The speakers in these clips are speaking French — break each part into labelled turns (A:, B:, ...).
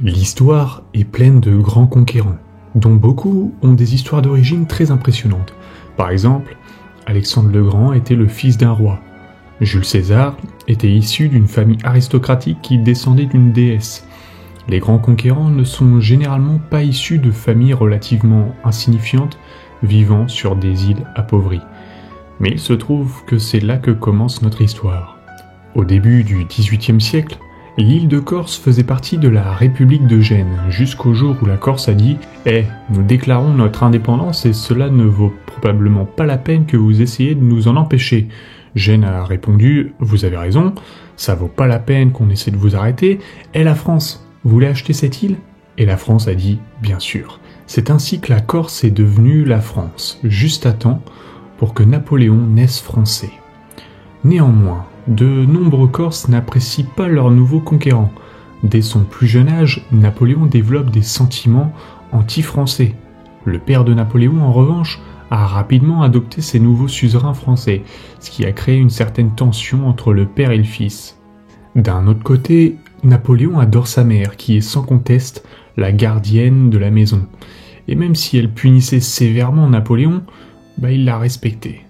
A: L'histoire est pleine de grands conquérants, dont beaucoup ont des histoires d'origine très impressionnantes. Par exemple, Alexandre le Grand était le fils d'un roi. Jules César était issu d'une famille aristocratique qui descendait d'une déesse. Les grands conquérants ne sont généralement pas issus de familles relativement insignifiantes vivant sur des îles appauvries. Mais il se trouve que c'est là que commence notre histoire. Au début du XVIIIe siècle, l'île de Corse faisait partie de la République de Gênes, jusqu'au jour où la Corse a dit « nous déclarons notre indépendance et cela ne vaut probablement pas la peine que vous essayiez de nous en empêcher. » Gênes a répondu « Vous avez raison, ça vaut pas la peine qu'on essaie de vous arrêter. Et la France, vous voulez acheter cette île ?» Et la France a dit « Bien sûr ». C'est ainsi que la Corse est devenue la France, juste à temps pour que Napoléon naisse français. Néanmoins, de nombreux Corses n'apprécient pas leur nouveau conquérant. Dès son plus jeune âge, Napoléon développe des sentiments anti-français. Le père de Napoléon, en revanche, a rapidement adopté ses nouveaux suzerains français, ce qui a créé une certaine tension entre le père et le fils. D'un autre côté, Napoléon adore sa mère, qui est sans conteste la gardienne de la maison. Et même si elle punissait sévèrement Napoléon, il la respectait.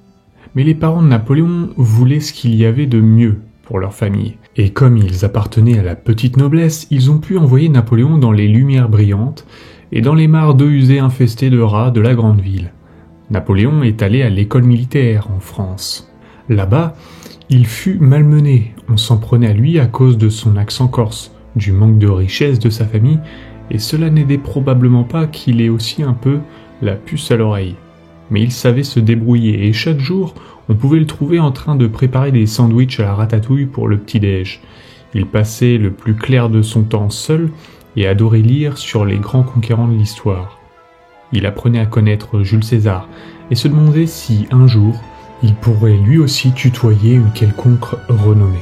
A: Mais les parents de Napoléon voulaient ce qu'il y avait de mieux pour leur famille. Et comme ils appartenaient à la petite noblesse, ils ont pu envoyer Napoléon dans les lumières brillantes et dans les mares d'eau usée infestées de rats de la grande ville. Napoléon est allé à l'école militaire en France. Là-bas, il fut malmené. On s'en prenait à lui à cause de son accent corse, du manque de richesse de sa famille, et cela n'aidait probablement pas qu'il ait aussi un peu la puce à l'oreille. Mais il savait se débrouiller et chaque jour, on pouvait le trouver en train de préparer des sandwichs à la ratatouille pour le petit-déj. Il passait le plus clair de son temps seul et adorait lire sur les grands conquérants de l'histoire. Il apprenait à connaître Jules César et se demandait si, un jour, il pourrait lui aussi tutoyer une quelconque renommée.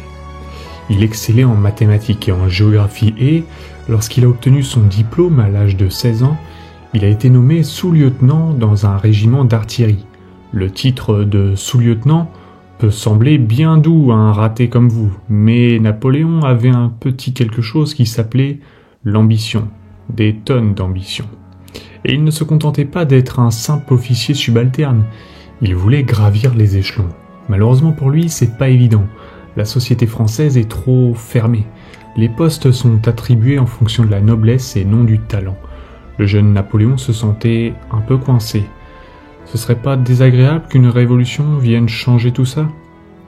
A: Il excellait en mathématiques et en géographie et, lorsqu'il a obtenu son diplôme à l'âge de 16 ans, il a été nommé sous-lieutenant dans un régiment d'artillerie. Le titre de sous-lieutenant peut sembler bien doux à un raté comme vous, mais Napoléon avait un petit quelque chose qui s'appelait l'ambition, des tonnes d'ambition. Et il ne se contentait pas d'être un simple officier subalterne, il voulait gravir les échelons. Malheureusement pour lui, c'est pas évident. La société française est trop fermée. Les postes sont attribués en fonction de la noblesse et non du talent. Le jeune Napoléon se sentait un peu coincé. Ce serait pas désagréable qu'une révolution vienne changer tout ça ?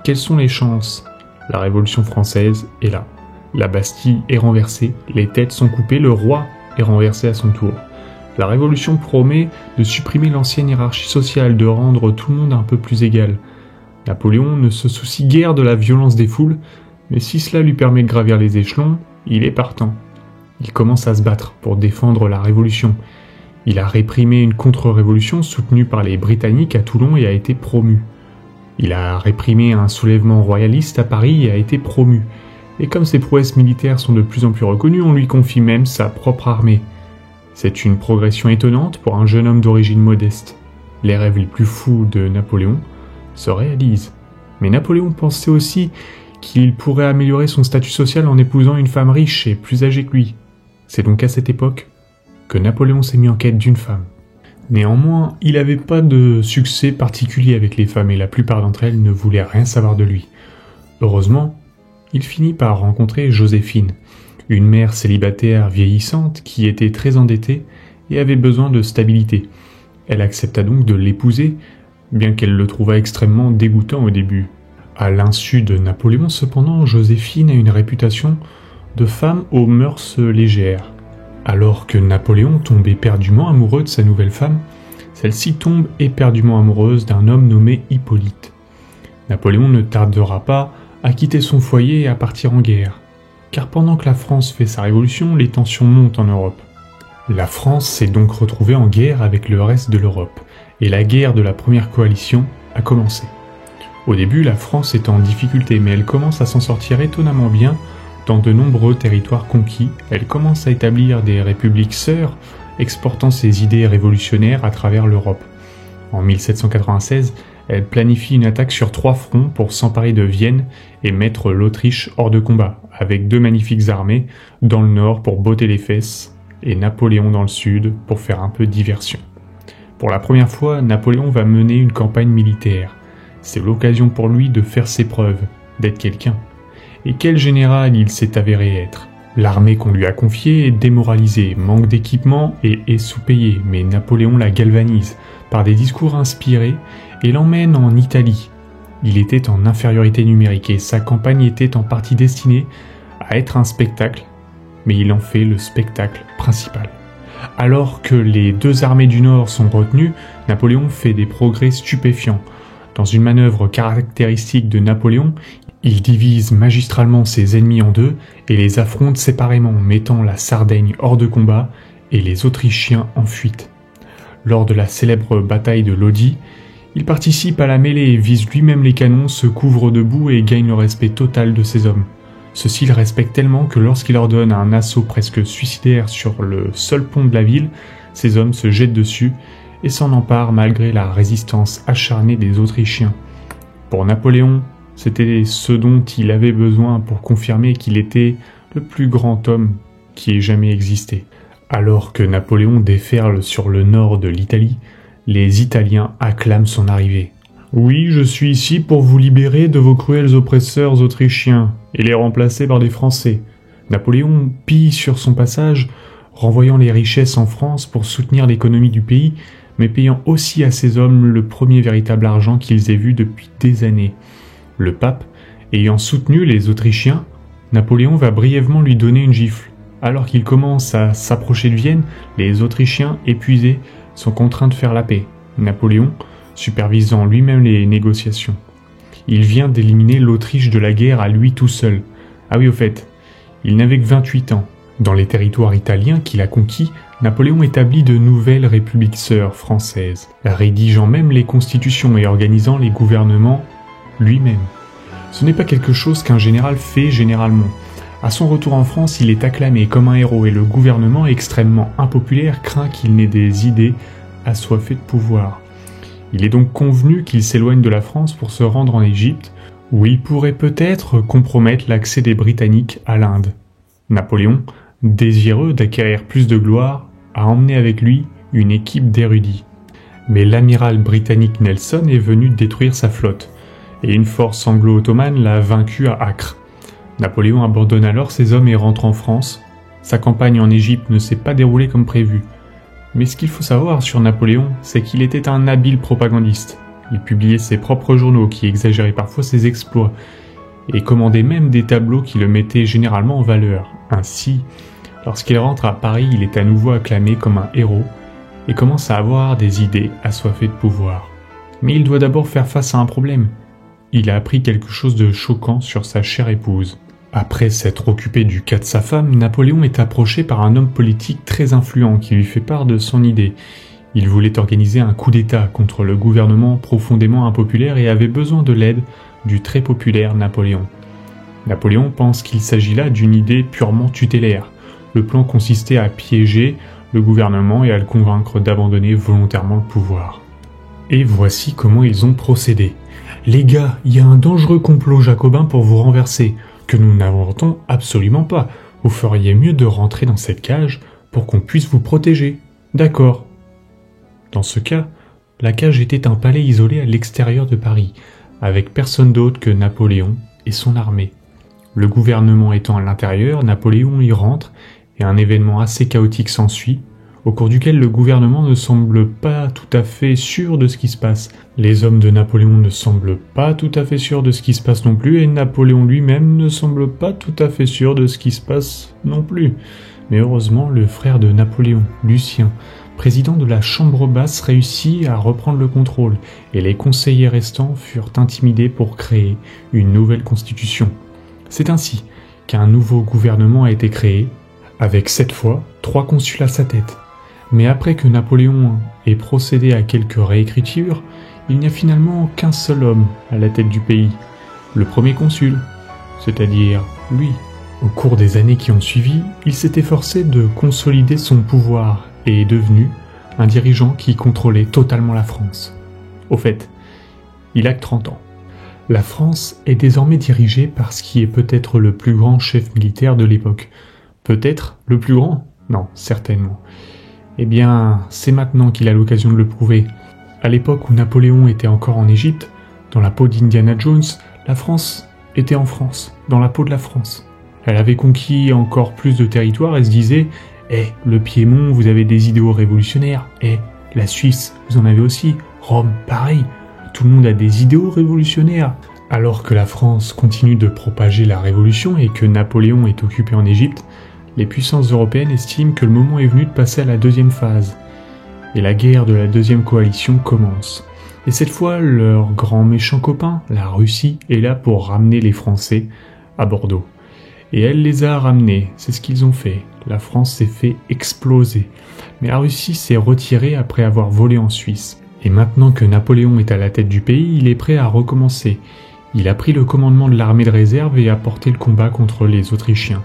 A: Quelles sont les chances ? La Révolution française est là. La Bastille est renversée, les têtes sont coupées, le roi est renversé à son tour. La Révolution promet de supprimer l'ancienne hiérarchie sociale, de rendre tout le monde un peu plus égal. Napoléon ne se soucie guère de la violence des foules, mais si cela lui permet de gravir les échelons, il est partant. Il commence à se battre pour défendre la Révolution. Il a réprimé une contre-révolution soutenue par les Britanniques à Toulon et a été promu. Il a réprimé un soulèvement royaliste à Paris et a été promu. Et comme ses prouesses militaires sont de plus en plus reconnues, on lui confie même sa propre armée. C'est une progression étonnante pour un jeune homme d'origine modeste. Les rêves les plus fous de Napoléon se réalisent. Mais Napoléon pensait aussi qu'il pourrait améliorer son statut social en épousant une femme riche et plus âgée que lui. C'est donc à cette époque que Napoléon s'est mis en quête d'une femme. Néanmoins, il n'avait pas de succès particulier avec les femmes et la plupart d'entre elles ne voulaient rien savoir de lui. Heureusement, il finit par rencontrer Joséphine, une mère célibataire vieillissante qui était très endettée et avait besoin de stabilité. Elle accepta donc de l'épouser, bien qu'elle le trouva extrêmement dégoûtant au début. À l'insu de Napoléon, cependant, Joséphine a une réputation de femme aux mœurs légères. Alors que Napoléon tombe éperdument amoureux de sa nouvelle femme, celle-ci tombe éperdument amoureuse d'un homme nommé Hippolyte. Napoléon ne tardera pas à quitter son foyer et à partir en guerre. Car pendant que la France fait sa révolution, les tensions montent en Europe. La France s'est donc retrouvée en guerre avec le reste de l'Europe, et la guerre de la première coalition a commencé. Au début, la France est en difficulté, mais elle commence à s'en sortir étonnamment bien. Dans de nombreux territoires conquis, elle commence à établir des républiques sœurs, exportant ses idées révolutionnaires à travers l'Europe. En 1796, elle planifie une attaque sur 3 fronts pour s'emparer de Vienne et mettre l'Autriche hors de combat, avec 2 magnifiques armées dans le nord pour botter les fesses et Napoléon dans le sud pour faire un peu diversion. Pour la première fois, Napoléon va mener une campagne militaire. C'est l'occasion pour lui de faire ses preuves, d'être quelqu'un. Et quel général il s'est avéré être. L'armée qu'on lui a confiée est démoralisée, manque d'équipement et est sous-payée, mais Napoléon la galvanise par des discours inspirés et l'emmène en Italie. Il était en infériorité numérique et sa campagne était en partie destinée à être un spectacle, mais il en fait le spectacle principal. Alors que les 2 armées du Nord sont retenues, Napoléon fait des progrès stupéfiants. Dans une manœuvre caractéristique de Napoléon, il divise magistralement ses ennemis en 2 et les affronte séparément, mettant la Sardaigne hors de combat et les Autrichiens en fuite. Lors de la célèbre bataille de Lodi, il participe à la mêlée, vise lui-même les canons, se couvre debout et gagne le respect total de ses hommes. Ceux-ci le respectent tellement que lorsqu'il ordonne un assaut presque suicidaire sur le seul pont de la ville, ses hommes se jettent dessus et s'en emparent malgré la résistance acharnée des Autrichiens. Pour Napoléon, c'était ce dont il avait besoin pour confirmer qu'il était le plus grand homme qui ait jamais existé. Alors que Napoléon déferle sur le nord de l'Italie, les Italiens acclament son arrivée. « Oui, je suis ici pour vous libérer de vos cruels oppresseurs autrichiens et les remplacer par des Français. » Napoléon pille sur son passage, renvoyant les richesses en France pour soutenir l'économie du pays, mais payant aussi à ses hommes le premier véritable argent qu'ils aient vu depuis des années. Le pape, ayant soutenu les Autrichiens, Napoléon va brièvement lui donner une gifle. Alors qu'il commence à s'approcher de Vienne, les Autrichiens, épuisés, sont contraints de faire la paix. Napoléon, supervisant lui-même les négociations. Il vient d'éliminer l'Autriche de la guerre à lui tout seul. Ah oui, au fait, il n'avait que 28 ans. Dans les territoires italiens qu'il a conquis, Napoléon établit de nouvelles républiques sœurs françaises, rédigeant même les constitutions et organisant les gouvernements lui-même. Ce n'est pas quelque chose qu'un général fait généralement. À son retour en France, il est acclamé comme un héros et le gouvernement extrêmement impopulaire craint qu'il n'ait des idées assoiffées de pouvoir. Il est donc convenu qu'il s'éloigne de la France pour se rendre en Égypte, où il pourrait peut-être compromettre l'accès des Britanniques à l'Inde. Napoléon, désireux d'acquérir plus de gloire, a emmené avec lui une équipe d'érudits. Mais l'amiral britannique Nelson est venu détruire sa flotte, et une force anglo-ottomane l'a vaincu à Acre. Napoléon abandonne alors ses hommes et rentre en France. Sa campagne en Égypte ne s'est pas déroulée comme prévu. Mais ce qu'il faut savoir sur Napoléon, c'est qu'il était un habile propagandiste. Il publiait ses propres journaux qui exagéraient parfois ses exploits, et commandait même des tableaux qui le mettaient généralement en valeur. Ainsi, lorsqu'il rentre à Paris, il est à nouveau acclamé comme un héros, et commence à avoir des idées assoiffées de pouvoir. Mais il doit d'abord faire face à un problème. Il a appris quelque chose de choquant sur sa chère épouse. Après s'être occupé du cas de sa femme, Napoléon est approché par un homme politique très influent qui lui fait part de son idée. Il voulait organiser un coup d'État contre le gouvernement profondément impopulaire et avait besoin de l'aide du très populaire Napoléon. Napoléon pense qu'il s'agit là d'une idée purement tutélaire. Le plan consistait à piéger le gouvernement et à le convaincre d'abandonner volontairement le pouvoir. Et voici comment ils ont procédé. « Les gars, il y a un dangereux complot jacobin pour vous renverser, que nous n'inventons absolument pas. Vous feriez mieux de rentrer dans cette cage pour qu'on puisse vous protéger. D'accord ?» Dans ce cas, la cage était un palais isolé à l'extérieur de Paris, avec personne d'autre que Napoléon et son armée. Le gouvernement étant à l'intérieur, Napoléon y rentre et un événement assez chaotique s'ensuit, au cours duquel le gouvernement ne semble pas tout à fait sûr de ce qui se passe. Les hommes de Napoléon ne semblent pas tout à fait sûrs de ce qui se passe non plus, et Napoléon lui-même ne semble pas tout à fait sûr de ce qui se passe non plus. Mais heureusement, le frère de Napoléon, Lucien, président de la Chambre basse, réussit à reprendre le contrôle, et les conseillers restants furent intimidés pour créer une nouvelle constitution. C'est ainsi qu'un nouveau gouvernement a été créé, avec cette fois 3 consuls à sa tête. Mais après que Napoléon ait procédé à quelques réécritures, il n'y a finalement qu'un seul homme à la tête du pays, le premier consul, c'est-à-dire lui. Au cours des années qui ont suivi, il s'est efforcé de consolider son pouvoir et est devenu un dirigeant qui contrôlait totalement la France. Au fait, il a que 30 ans. La France est désormais dirigée par ce qui est peut-être le plus grand chef militaire de l'époque. Peut-être le plus grand? Non, certainement. Eh bien, c'est maintenant qu'il a l'occasion de le prouver. À l'époque où Napoléon était encore en Égypte, dans la peau d'Indiana Jones, la France était en France, dans la peau de la France. Elle avait conquis encore plus de territoire et se disait « le Piémont, vous avez des idéaux révolutionnaires. La Suisse, vous en avez aussi. Rome, pareil. Tout le monde a des idéaux révolutionnaires. » Alors que la France continue de propager la révolution et que Napoléon est occupé en Égypte, les puissances européennes estiment que le moment est venu de passer à la deuxième phase. Et la guerre de la deuxième coalition commence. Et cette fois, leur grand méchant copain, la Russie, est là pour ramener les Français à Bordeaux. Et elle les a ramenés, c'est ce qu'ils ont fait. La France s'est fait exploser. Mais la Russie s'est retirée après avoir volé en Suisse. Et maintenant que Napoléon est à la tête du pays, il est prêt à recommencer. Il a pris le commandement de l'armée de réserve et a porté le combat contre les Autrichiens.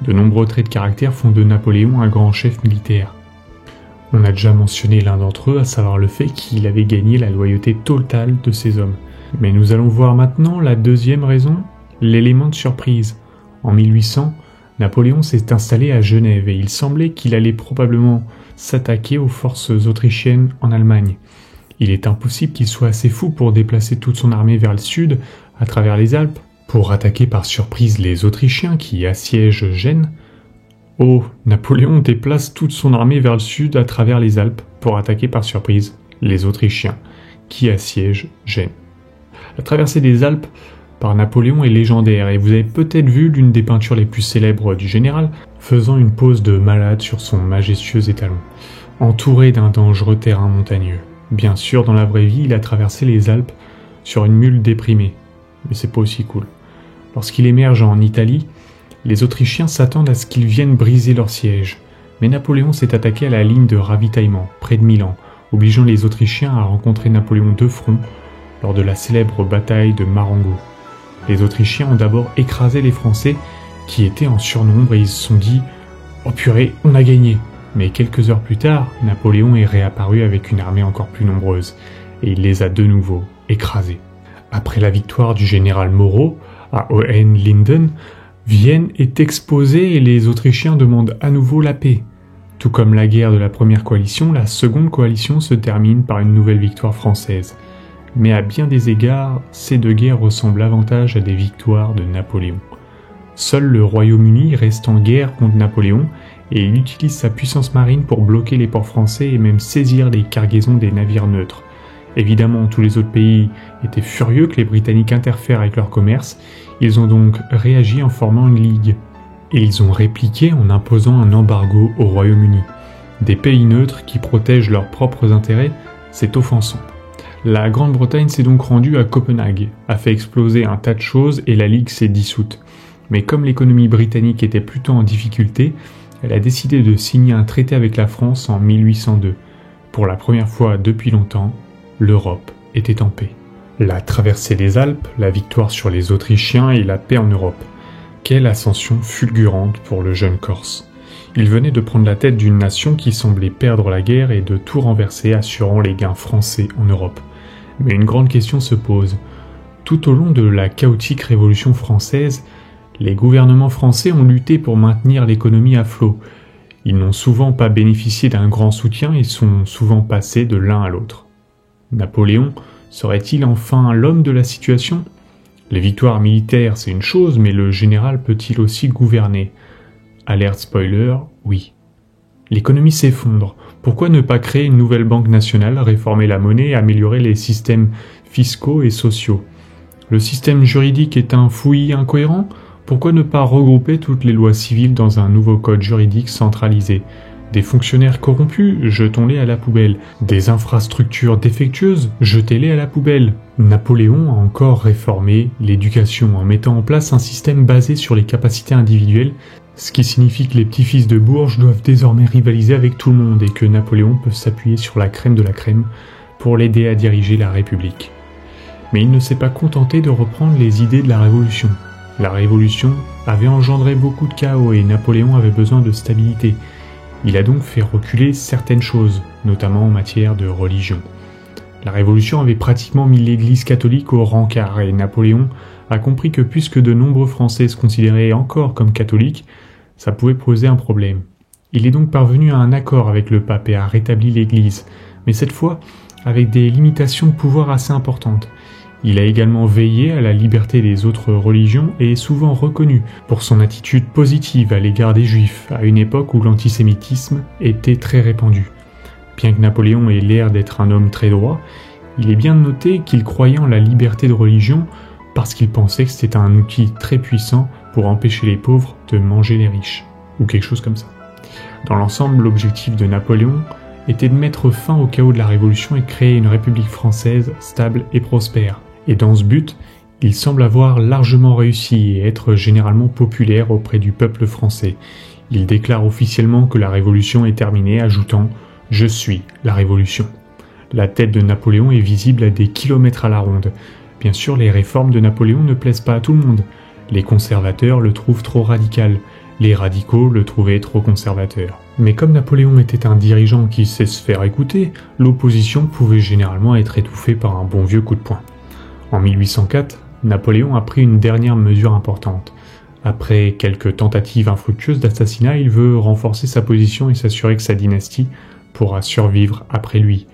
A: De nombreux traits de caractère font de Napoléon un grand chef militaire. On a déjà mentionné l'un d'entre eux, à savoir le fait qu'il avait gagné la loyauté totale de ses hommes. Mais nous allons voir maintenant la deuxième raison, l'élément de surprise. En 1800, Napoléon s'est installé à Genève et il semblait qu'il allait probablement s'attaquer aux forces autrichiennes en Allemagne. Il est impossible qu'il soit assez fou pour déplacer toute son armée vers le sud, à travers les Alpes, pour attaquer par surprise les Autrichiens qui assiègent Gênes. Oh, Napoléon déplace toute son armée vers le sud à travers les Alpes pour attaquer par surprise les Autrichiens qui assiègent Gênes. La traversée des Alpes par Napoléon est légendaire et vous avez peut-être vu l'une des peintures les plus célèbres du général faisant une pose de malade sur son majestueux étalon, entouré d'un dangereux terrain montagneux. Bien sûr, dans la vraie vie, il a traversé les Alpes sur une mule déprimée, mais c'est pas aussi cool. Lorsqu'il émerge en Italie, les Autrichiens s'attendent à ce qu'ils viennent briser leur siège, mais Napoléon s'est attaqué à la ligne de ravitaillement, près de Milan, obligeant les Autrichiens à rencontrer Napoléon de front lors de la célèbre bataille de Marengo. Les Autrichiens ont d'abord écrasé les Français qui étaient en surnombre et ils se sont dit « Oh purée, on a gagné !» Mais quelques heures plus tard, Napoléon est réapparu avec une armée encore plus nombreuse et il les a de nouveau écrasés. Après la victoire du général Moreau à Hohenlinden, Vienne est exposée et les Autrichiens demandent à nouveau la paix. Tout comme la guerre de la première coalition, la seconde coalition se termine par une nouvelle victoire française. Mais à bien des égards, ces deux guerres ressemblent davantage à des victoires de Napoléon. Seul le Royaume-Uni reste en guerre contre Napoléon et il utilise sa puissance marine pour bloquer les ports français et même saisir les cargaisons des navires neutres. Évidemment, tous les autres pays étaient furieux que les Britanniques interfèrent avec leur commerce, ils ont donc réagi en formant une ligue. Et ils ont répliqué en imposant un embargo au Royaume-Uni. Des pays neutres qui protègent leurs propres intérêts, c'est offensant. La Grande-Bretagne s'est donc rendue à Copenhague, a fait exploser un tas de choses et la Ligue s'est dissoute. Mais comme l'économie britannique était plutôt en difficulté, elle a décidé de signer un traité avec la France en 1802. Pour la première fois depuis longtemps, l'Europe était en paix. La traversée des Alpes, la victoire sur les Autrichiens et la paix en Europe. Quelle ascension fulgurante pour le jeune Corse. Il venait de prendre la tête d'une nation qui semblait perdre la guerre et de tout renverser, assurant les gains français en Europe. Mais une grande question se pose. Tout au long de la chaotique Révolution française, les gouvernements français ont lutté pour maintenir l'économie à flot. Ils n'ont souvent pas bénéficié d'un grand soutien et sont souvent passés de l'un à l'autre. Napoléon serait-il enfin l'homme de la situation ? Les victoires militaires, c'est une chose, mais le général peut-il aussi gouverner ? Alerte spoiler, oui. L'économie s'effondre. Pourquoi ne pas créer une nouvelle banque nationale, réformer la monnaie et améliorer les systèmes fiscaux et sociaux ? Le système juridique est un fouillis incohérent ? Pourquoi ne pas regrouper toutes les lois civiles dans un nouveau code juridique centralisé ? Des fonctionnaires corrompus, jetons-les à la poubelle. Des infrastructures défectueuses, jetez-les à la poubelle. Napoléon a encore réformé l'éducation en mettant en place un système basé sur les capacités individuelles, ce qui signifie que les petits-fils de Bourges doivent désormais rivaliser avec tout le monde et que Napoléon peut s'appuyer sur la crème de la crème pour l'aider à diriger la République. Mais il ne s'est pas contenté de reprendre les idées de la Révolution. La Révolution avait engendré beaucoup de chaos et Napoléon avait besoin de stabilité. Il a donc fait reculer certaines choses, notamment en matière de religion. La Révolution avait pratiquement mis l'Église catholique au rencard et Napoléon a compris que puisque de nombreux Français se considéraient encore comme catholiques, ça pouvait poser un problème. Il est donc parvenu à un accord avec le pape et a rétabli l'Église, mais cette fois avec des limitations de pouvoir assez importantes. Il a également veillé à la liberté des autres religions et est souvent reconnu pour son attitude positive à l'égard des Juifs, à une époque où l'antisémitisme était très répandu. Bien que Napoléon ait l'air d'être un homme très droit, il est bien de noter qu'il croyait en la liberté de religion parce qu'il pensait que c'était un outil très puissant pour empêcher les pauvres de manger les riches, ou quelque chose comme ça. Dans l'ensemble, l'objectif de Napoléon était de mettre fin au chaos de la Révolution et de créer une République française stable et prospère. Et dans ce but, il semble avoir largement réussi et être généralement populaire auprès du peuple français. Il déclare officiellement que la Révolution est terminée, ajoutant « Je suis la Révolution ». La tête de Napoléon est visible à des kilomètres à la ronde. Bien sûr, les réformes de Napoléon ne plaisent pas à tout le monde. Les conservateurs le trouvent trop radical. Les radicaux le trouvaient trop conservateur. Mais comme Napoléon était un dirigeant qui sait se faire écouter, l'opposition pouvait généralement être étouffée par un bon vieux coup de poing. En 1804, Napoléon a pris une dernière mesure importante. Après quelques tentatives infructueuses d'assassinat, il veut renforcer sa position et s'assurer que sa dynastie pourra survivre après lui.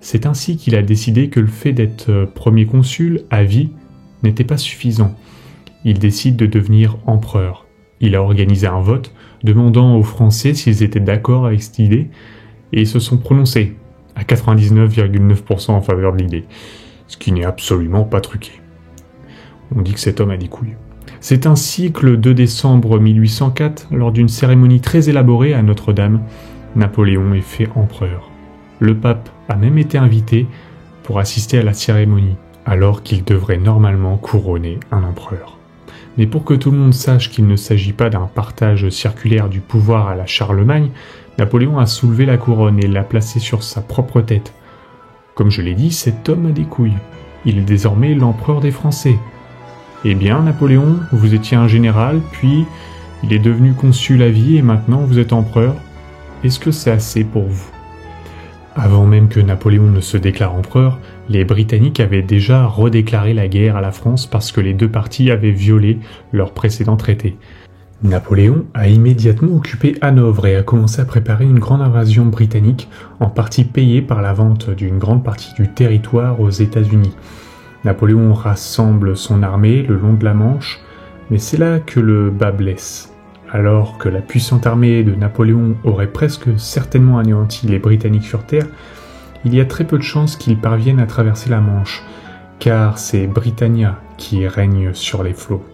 A: C'est ainsi qu'il a décidé que le fait d'être premier consul à vie n'était pas suffisant. Il décide de devenir empereur. Il a organisé un vote demandant aux Français s'ils étaient d'accord avec cette idée et ils se sont prononcés à 99,9% en faveur de l'idée, ce qui n'est absolument pas truqué. On dit que cet homme a des couilles. C'est ainsi que le 2 décembre 1804, lors d'une cérémonie très élaborée à Notre-Dame, Napoléon est fait empereur. Le pape a même été invité pour assister à la cérémonie, alors qu'il devrait normalement couronner un empereur. Mais pour que tout le monde sache qu'il ne s'agit pas d'un partage circulaire du pouvoir à la Charlemagne, Napoléon a soulevé la couronne et l'a placée sur sa propre tête. Comme je l'ai dit, cet homme a des couilles. Il est désormais l'empereur des Français. Eh bien, Napoléon, vous étiez un général, puis il est devenu consul à vie et maintenant vous êtes empereur. Est-ce que c'est assez pour vous ? Avant même que Napoléon ne se déclare empereur, les Britanniques avaient déjà redéclaré la guerre à la France parce que les deux parties avaient violé leur précédent traité. Napoléon a immédiatement occupé Hanovre et a commencé à préparer une grande invasion britannique, en partie payée par la vente d'une grande partie du territoire aux États-Unis. Napoléon rassemble son armée le long de la Manche, mais c'est là que le bât blesse. Alors que la puissante armée de Napoléon aurait presque certainement anéanti les Britanniques sur terre, il y a très peu de chances qu'ils parviennent à traverser la Manche, car c'est Britannia qui règne sur les flots.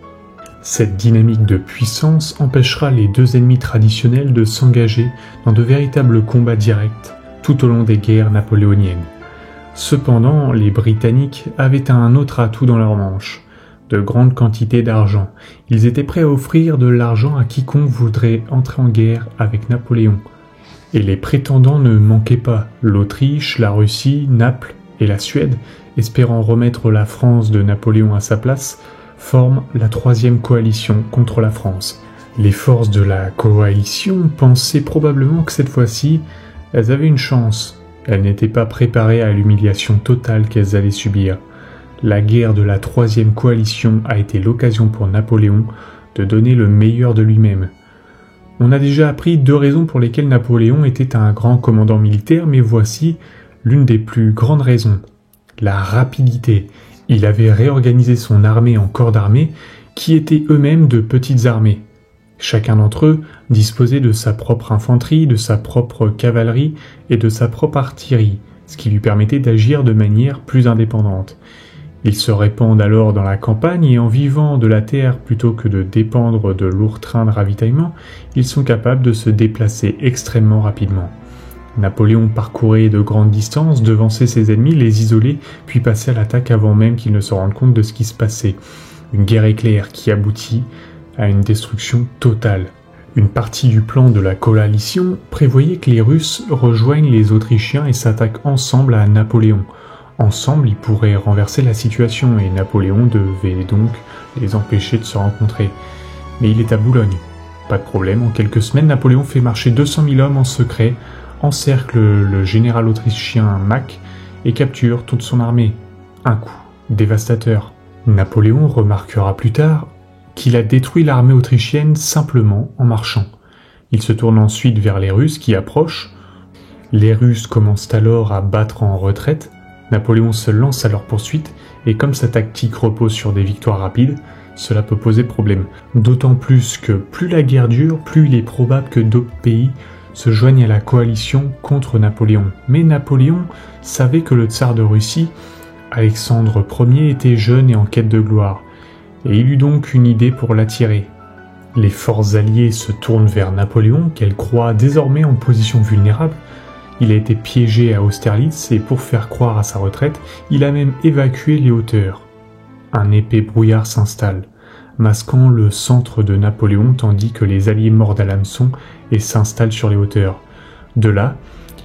A: Cette dynamique de puissance empêchera les deux ennemis traditionnels de s'engager dans de véritables combats directs tout au long des guerres napoléoniennes. Cependant, les Britanniques avaient un autre atout dans leur manche, de grandes quantités d'argent. Ils étaient prêts à offrir de l'argent à quiconque voudrait entrer en guerre avec Napoléon. Et les prétendants ne manquaient pas, l'Autriche, la Russie, Naples et la Suède, espérant remettre la France de Napoléon à sa place, forment la troisième coalition contre la France. Les forces de la coalition pensaient probablement que cette fois-ci, elles avaient une chance. Elles n'étaient pas préparées à l'humiliation totale qu'elles allaient subir. La guerre de la troisième coalition a été l'occasion pour Napoléon de donner le meilleur de lui-même. On a déjà appris 2 raisons pour lesquelles Napoléon était un grand commandant militaire, mais voici l'une des plus grandes raisons. La rapidité. Il avait réorganisé son armée en corps d'armée qui étaient eux-mêmes de petites armées. Chacun d'entre eux disposait de sa propre infanterie, de sa propre cavalerie et de sa propre artillerie, ce qui lui permettait d'agir de manière plus indépendante. Ils se répandent alors dans la campagne et en vivant de la terre plutôt que de dépendre de lourds trains de ravitaillement, ils sont capables de se déplacer extrêmement rapidement. Napoléon parcourait de grandes distances, devançait ses ennemis, les isolait, puis passait à l'attaque avant même qu'ils ne se rendent compte de ce qui se passait. Une guerre éclair qui aboutit à une destruction totale. Une partie du plan de la coalition prévoyait que les Russes rejoignent les Autrichiens et s'attaquent ensemble à Napoléon. Ensemble, ils pourraient renverser la situation et Napoléon devait donc les empêcher de se rencontrer. Mais il est à Boulogne. Pas de problème, en quelques semaines, Napoléon fait marcher 200 000 hommes en secret, encercle le général autrichien Mack et capture toute son armée. Un coup dévastateur. Napoléon remarquera plus tard qu'il a détruit l'armée autrichienne simplement en marchant. Il se tourne ensuite vers les Russes qui approchent. Les Russes commencent alors à battre en retraite. Napoléon se lance à leur poursuite et comme sa tactique repose sur des victoires rapides, cela peut poser problème. D'autant plus que plus la guerre dure, plus il est probable que d'autres pays se joignent à la coalition contre Napoléon. Mais Napoléon savait que le tsar de Russie, Alexandre Ier, était jeune et en quête de gloire. Et il eut donc une idée pour l'attirer. Les forces alliées se tournent vers Napoléon, qu'elle croit désormais en position vulnérable. Il a été piégé à Austerlitz et pour faire croire à sa retraite, il a même évacué les hauteurs. Un épais brouillard s'installe, masquant le centre de Napoléon tandis que les alliés mordent à l'hameçon et s'installent sur les hauteurs. De là,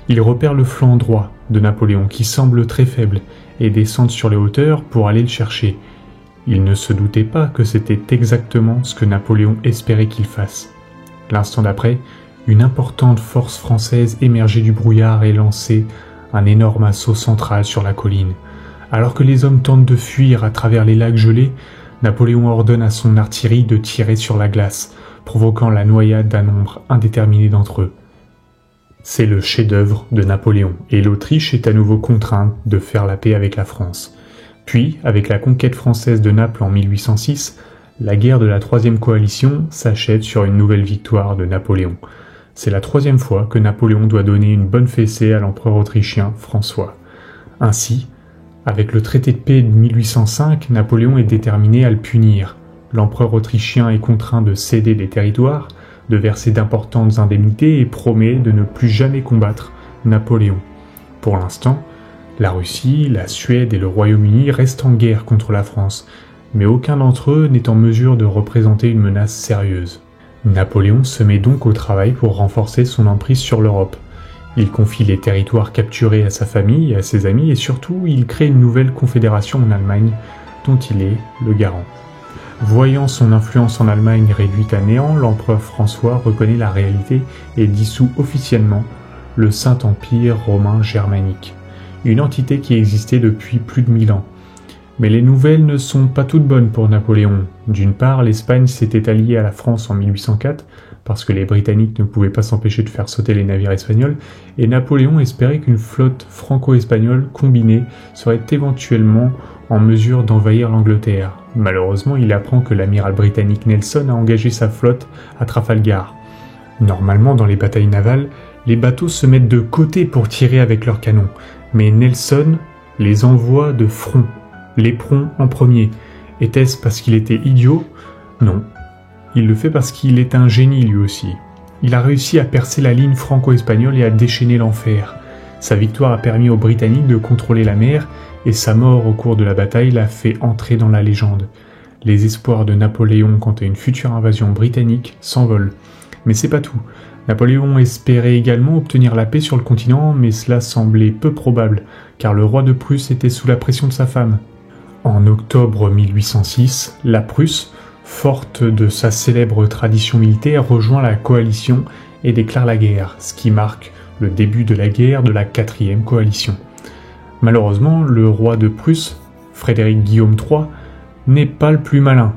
A: il repère le flanc droit de Napoléon qui semble très faible et descendent sur les hauteurs pour aller le chercher. Il ne se doutait pas que c'était exactement ce que Napoléon espérait qu'il fasse. L'instant d'après, une importante force française émergeait du brouillard et lançait un énorme assaut central sur la colline. Alors que les hommes tentent de fuir à travers les lacs gelés, Napoléon ordonne à son artillerie de tirer sur la glace, provoquant la noyade d'un nombre indéterminé d'entre eux. C'est le chef-d'œuvre de Napoléon, et l'Autriche est à nouveau contrainte de faire la paix avec la France. Puis, avec la conquête française de Naples en 1806, la guerre de la Troisième Coalition s'achève sur une nouvelle victoire de Napoléon. C'est la troisième fois que Napoléon doit donner une bonne fessée à l'empereur autrichien François. Ainsi, avec le traité de paix de 1805, Napoléon est déterminé à le punir. L'empereur autrichien est contraint de céder des territoires, de verser d'importantes indemnités et promet de ne plus jamais combattre Napoléon. Pour l'instant, la Russie, la Suède et le Royaume-Uni restent en guerre contre la France, mais aucun d'entre eux n'est en mesure de représenter une menace sérieuse. Napoléon se met donc au travail pour renforcer son emprise sur l'Europe. Il confie les territoires capturés à sa famille et à ses amis et surtout il crée une nouvelle confédération en Allemagne dont il est le garant. Voyant son influence en Allemagne réduite à néant, l'empereur François reconnaît la réalité et dissout officiellement le Saint-Empire romain germanique, une entité qui existait depuis plus de 1000 ans. Mais les nouvelles ne sont pas toutes bonnes pour Napoléon. D'une part, l'Espagne s'était alliée à la France en 1804, parce que les Britanniques ne pouvaient pas s'empêcher de faire sauter les navires espagnols, et Napoléon espérait qu'une flotte franco-espagnole combinée serait éventuellement en mesure d'envahir l'Angleterre. Malheureusement, il apprend que l'amiral britannique Nelson a engagé sa flotte à Trafalgar. Normalement, dans les batailles navales, les bateaux se mettent de côté pour tirer avec leurs canons, mais Nelson les envoie de front, l'éperon en premier. Était-ce parce qu'il était idiot ? Non. Il le fait parce qu'il est un génie lui aussi. Il a réussi à percer la ligne franco-espagnole et à déchaîner l'enfer. Sa victoire a permis aux Britanniques de contrôler la mer et sa mort au cours de la bataille l'a fait entrer dans la légende. Les espoirs de Napoléon quant à une future invasion britannique s'envolent. Mais c'est pas tout. Napoléon espérait également obtenir la paix sur le continent, mais cela semblait peu probable, car le roi de Prusse était sous la pression de sa femme. En octobre 1806, la Prusse, forte de sa célèbre tradition militaire, rejoint la coalition et déclare la guerre, ce qui marque le début de la guerre de la 4e coalition. Malheureusement, le roi de Prusse, Frédéric Guillaume III, n'est pas le plus malin.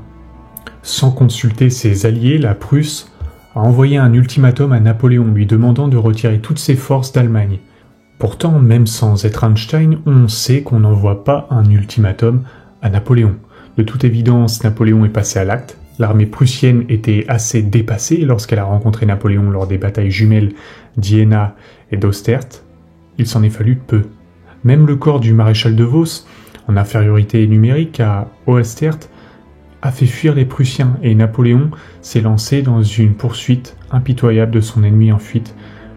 A: Sans consulter ses alliés, la Prusse a envoyé un ultimatum à Napoléon lui demandant de retirer toutes ses forces d'Allemagne. Pourtant, même sans être Einstein, on sait qu'on n'envoie pas un ultimatum à Napoléon. De toute évidence, Napoléon est passé à l'acte. L'armée prussienne était assez dépassée lorsqu'elle a rencontré Napoléon lors des batailles jumelles d'Iéna et d'Ostert. Il s'en est fallu peu. Même le corps du maréchal de Vos, en infériorité numérique à Ostert, a fait fuir les Prussiens et Napoléon s'est lancé dans une poursuite impitoyable de son ennemi en fuite,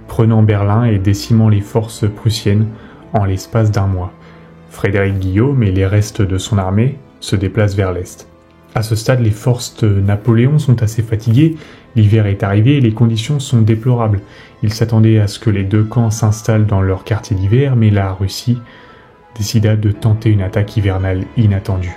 A: prenant Berlin et décimant les forces prussiennes en l'espace d'un mois. Frédéric Guillaume et les restes de son armée se déplacent vers l'est. À ce stade, les forces de Napoléon sont assez fatiguées, l'hiver est arrivé et les conditions sont déplorables. Il s'attendait à ce que les deux camps s'installent dans leur quartier d'hiver, mais la Russie décida de tenter une attaque hivernale inattendue.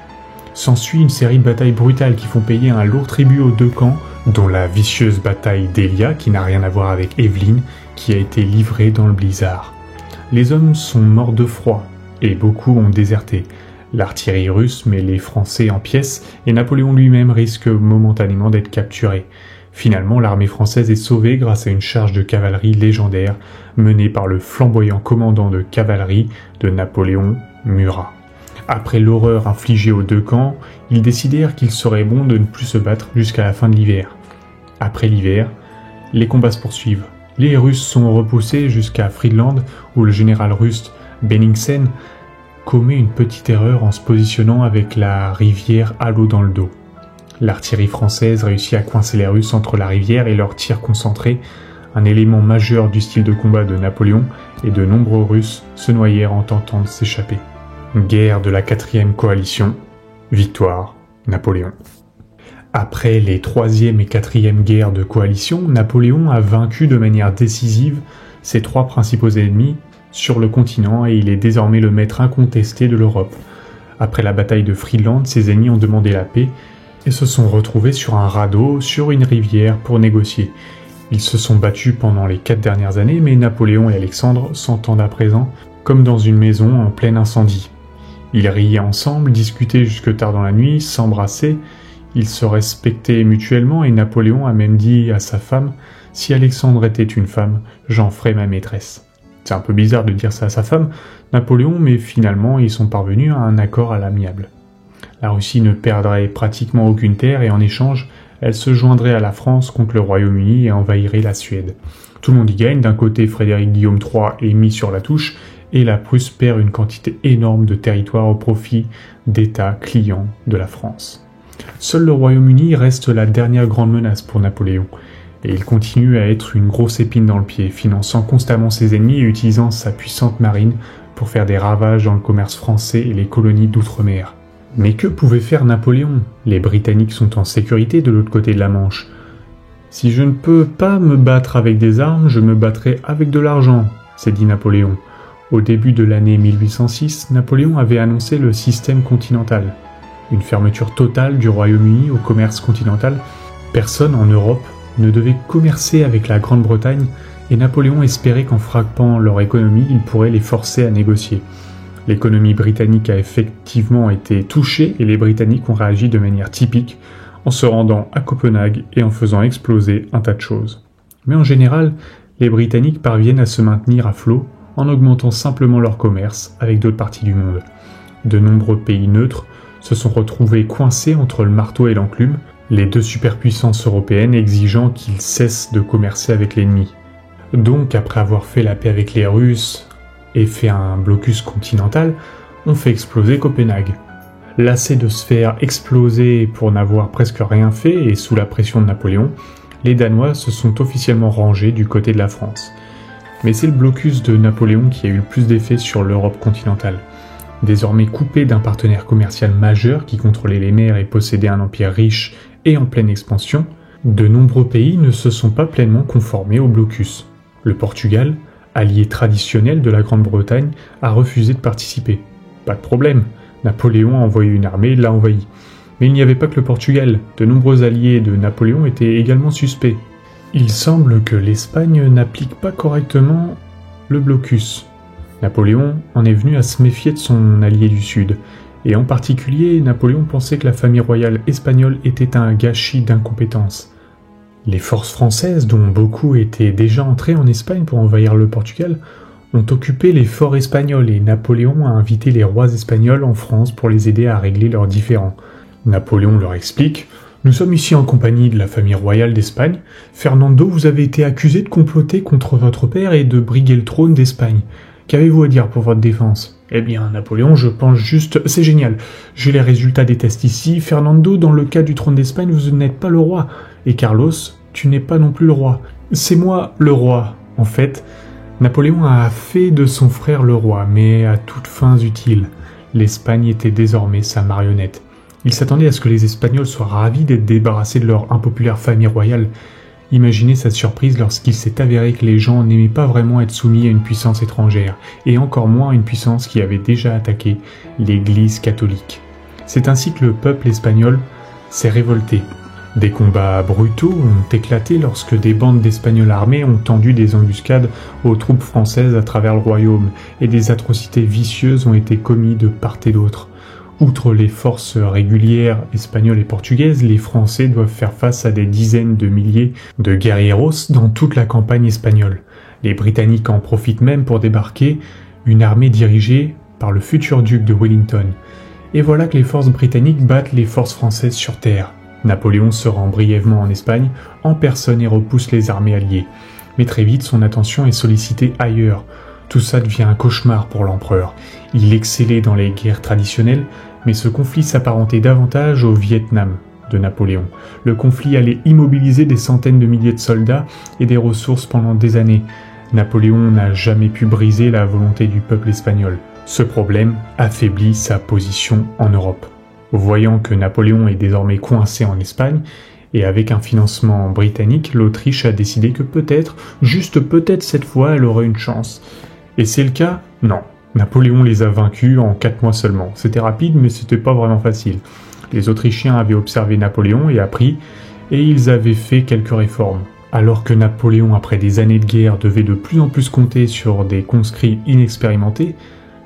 A: S'ensuit une série de batailles brutales qui font payer un lourd tribut aux deux camps, dont la vicieuse bataille d'Elia, qui n'a rien à voir avec Évelyne, qui a été livrée dans le blizzard. Les hommes sont morts de froid, et beaucoup ont déserté. L'artillerie russe met les Français en pièces et Napoléon lui-même risque momentanément d'être capturé. Finalement, l'armée française est sauvée grâce à une charge de cavalerie légendaire menée par le flamboyant commandant de cavalerie de Napoléon, Murat. Après l'horreur infligée aux deux camps, ils décidèrent qu'il serait bon de ne plus se battre jusqu'à la fin de l'hiver. Après l'hiver, les combats se poursuivent. Les Russes sont repoussés jusqu'à Friedland où le général russe Benningsen commet une petite erreur en se positionnant avec la rivière à l'eau dans le dos. L'artillerie française réussit à coincer les Russes entre la rivière et leurs tirs concentrés, un élément majeur du style de combat de Napoléon, et de nombreux Russes se noyèrent en tentant de s'échapper. Guerre de la 4e coalition, victoire, Napoléon. Après les 3e et 4e guerres de coalition, Napoléon a vaincu de manière décisive ses 3 principaux ennemis sur le continent et il est désormais le maître incontesté de l'Europe. Après la bataille de Friedland, ses ennemis ont demandé la paix et se sont retrouvés sur un radeau, sur une rivière, pour négocier. Ils se sont battus pendant les 4 dernières années, mais Napoléon et Alexandre s'entendent à présent comme dans une maison en plein incendie. Ils riaient ensemble, discutaient jusque tard dans la nuit, s'embrassaient, ils se respectaient mutuellement et Napoléon a même dit à sa femme « Si Alexandre était une femme, j'en ferais ma maîtresse ». C'est un peu bizarre de dire ça à sa femme, Napoléon, mais finalement ils sont parvenus à un accord à l'amiable. La Russie ne perdrait pratiquement aucune terre et en échange, elle se joindrait à la France contre le Royaume-Uni et envahirait la Suède. Tout le monde y gagne, d'un côté Frédéric Guillaume III est mis sur la touche et la Prusse perd une quantité énorme de territoire au profit d'États clients de la France. Seul le Royaume-Uni reste la dernière grande menace pour Napoléon, et il continue à être une grosse épine dans le pied, finançant constamment ses ennemis et utilisant sa puissante marine pour faire des ravages dans le commerce français et les colonies d'outre-mer. Mais que pouvait faire Napoléon? Les Britanniques sont en sécurité de l'autre côté de la Manche. Si je ne peux pas me battre avec des armes, je me battrai avec de l'argent, s'est dit Napoléon. Au début de l'année 1806, Napoléon avait annoncé le système continental. Une fermeture totale du Royaume-Uni au commerce continental. Personne en Europe ne devait commercer avec la Grande-Bretagne et Napoléon espérait qu'en frappant leur économie, il pourrait les forcer à négocier. L'économie britannique a effectivement été touchée et les Britanniques ont réagi de manière typique en se rendant à Copenhague et en faisant exploser un tas de choses. Mais en général, les Britanniques parviennent à se maintenir à flot en augmentant simplement leur commerce avec d'autres parties du monde. De nombreux pays neutres se sont retrouvés coincés entre le marteau et l'enclume, les deux superpuissances européennes exigeant qu'ils cessent de commercer avec l'ennemi. Donc, après avoir fait la paix avec les Russes et fait un blocus continental, on fait exploser Copenhague. Lassés de se faire exploser pour n'avoir presque rien fait et sous la pression de Napoléon, les Danois se sont officiellement rangés du côté de la France. Mais c'est le blocus de Napoléon qui a eu le plus d'effet sur l'Europe continentale. Désormais coupé d'un partenaire commercial majeur qui contrôlait les mers et possédait un empire riche et en pleine expansion, de nombreux pays ne se sont pas pleinement conformés au blocus. Le Portugal, allié traditionnel de la Grande-Bretagne, a refusé de participer. Pas de problème, Napoléon a envoyé une armée et l'a envahi. Mais il n'y avait pas que le Portugal, de nombreux alliés de Napoléon étaient également suspects. Il semble que l'Espagne n'applique pas correctement le blocus. Napoléon en est venu à se méfier de son allié du Sud, et en particulier Napoléon pensait que la famille royale espagnole était un gâchis d'incompétence. Les forces françaises, dont beaucoup étaient déjà entrées en Espagne pour envahir le Portugal, ont occupé les forts espagnols et Napoléon a invité les rois espagnols en France pour les aider à régler leurs différends. Napoléon leur explique « Nous sommes ici en compagnie de la famille royale d'Espagne. Fernando, vous avez été accusé de comploter contre votre père et de briguer le trône d'Espagne. Qu'avez-vous à dire pour votre défense ?» Eh bien, Napoléon, je pense juste... C'est génial. J'ai les résultats des tests ici. Fernando, dans le cas du trône d'Espagne, vous n'êtes pas le roi. Et Carlos, tu n'es pas non plus le roi. C'est moi le roi. En fait, Napoléon a fait de son frère le roi, mais à toutes fins utiles. L'Espagne était désormais sa marionnette. Il s'attendait à ce que les Espagnols soient ravis d'être débarrassés de leur impopulaire famille royale. Imaginez sa surprise lorsqu'il s'est avéré que les gens n'aimaient pas vraiment être soumis à une puissance étrangère, et encore moins à une puissance qui avait déjà attaqué l'Église catholique. C'est ainsi que le peuple espagnol s'est révolté. Des combats brutaux ont éclaté lorsque des bandes d'Espagnols armés ont tendu des embuscades aux troupes françaises à travers le royaume, et des atrocités vicieuses ont été commises de part et d'autre. Outre les forces régulières espagnoles et portugaises, les Français doivent faire face à des dizaines de milliers de guerrieros dans toute la campagne espagnole. Les Britanniques en profitent même pour débarquer une armée dirigée par le futur duc de Wellington. Et voilà que les forces britanniques battent les forces françaises sur terre. Napoléon se rend brièvement en Espagne en personne et repousse les armées alliées. Mais très vite, son attention est sollicitée ailleurs. Tout ça devient un cauchemar pour l'empereur. Il excellait dans les guerres traditionnelles, mais ce conflit s'apparentait davantage au Vietnam de Napoléon. Le conflit allait immobiliser des centaines de milliers de soldats et des ressources pendant des années. Napoléon n'a jamais pu briser la volonté du peuple espagnol. Ce problème affaiblit sa position en Europe. Voyant que Napoléon est désormais coincé en Espagne, et avec un financement britannique, l'Autriche a décidé que peut-être, juste peut-être cette fois, elle aurait une chance. Et c'est le cas? Non. Napoléon les a vaincus en 4 mois seulement. C'était rapide, mais c'était pas vraiment facile. Les Autrichiens avaient observé Napoléon et appris, et ils avaient fait quelques réformes. Alors que Napoléon, après des années de guerre, devait de plus en plus compter sur des conscrits inexpérimentés,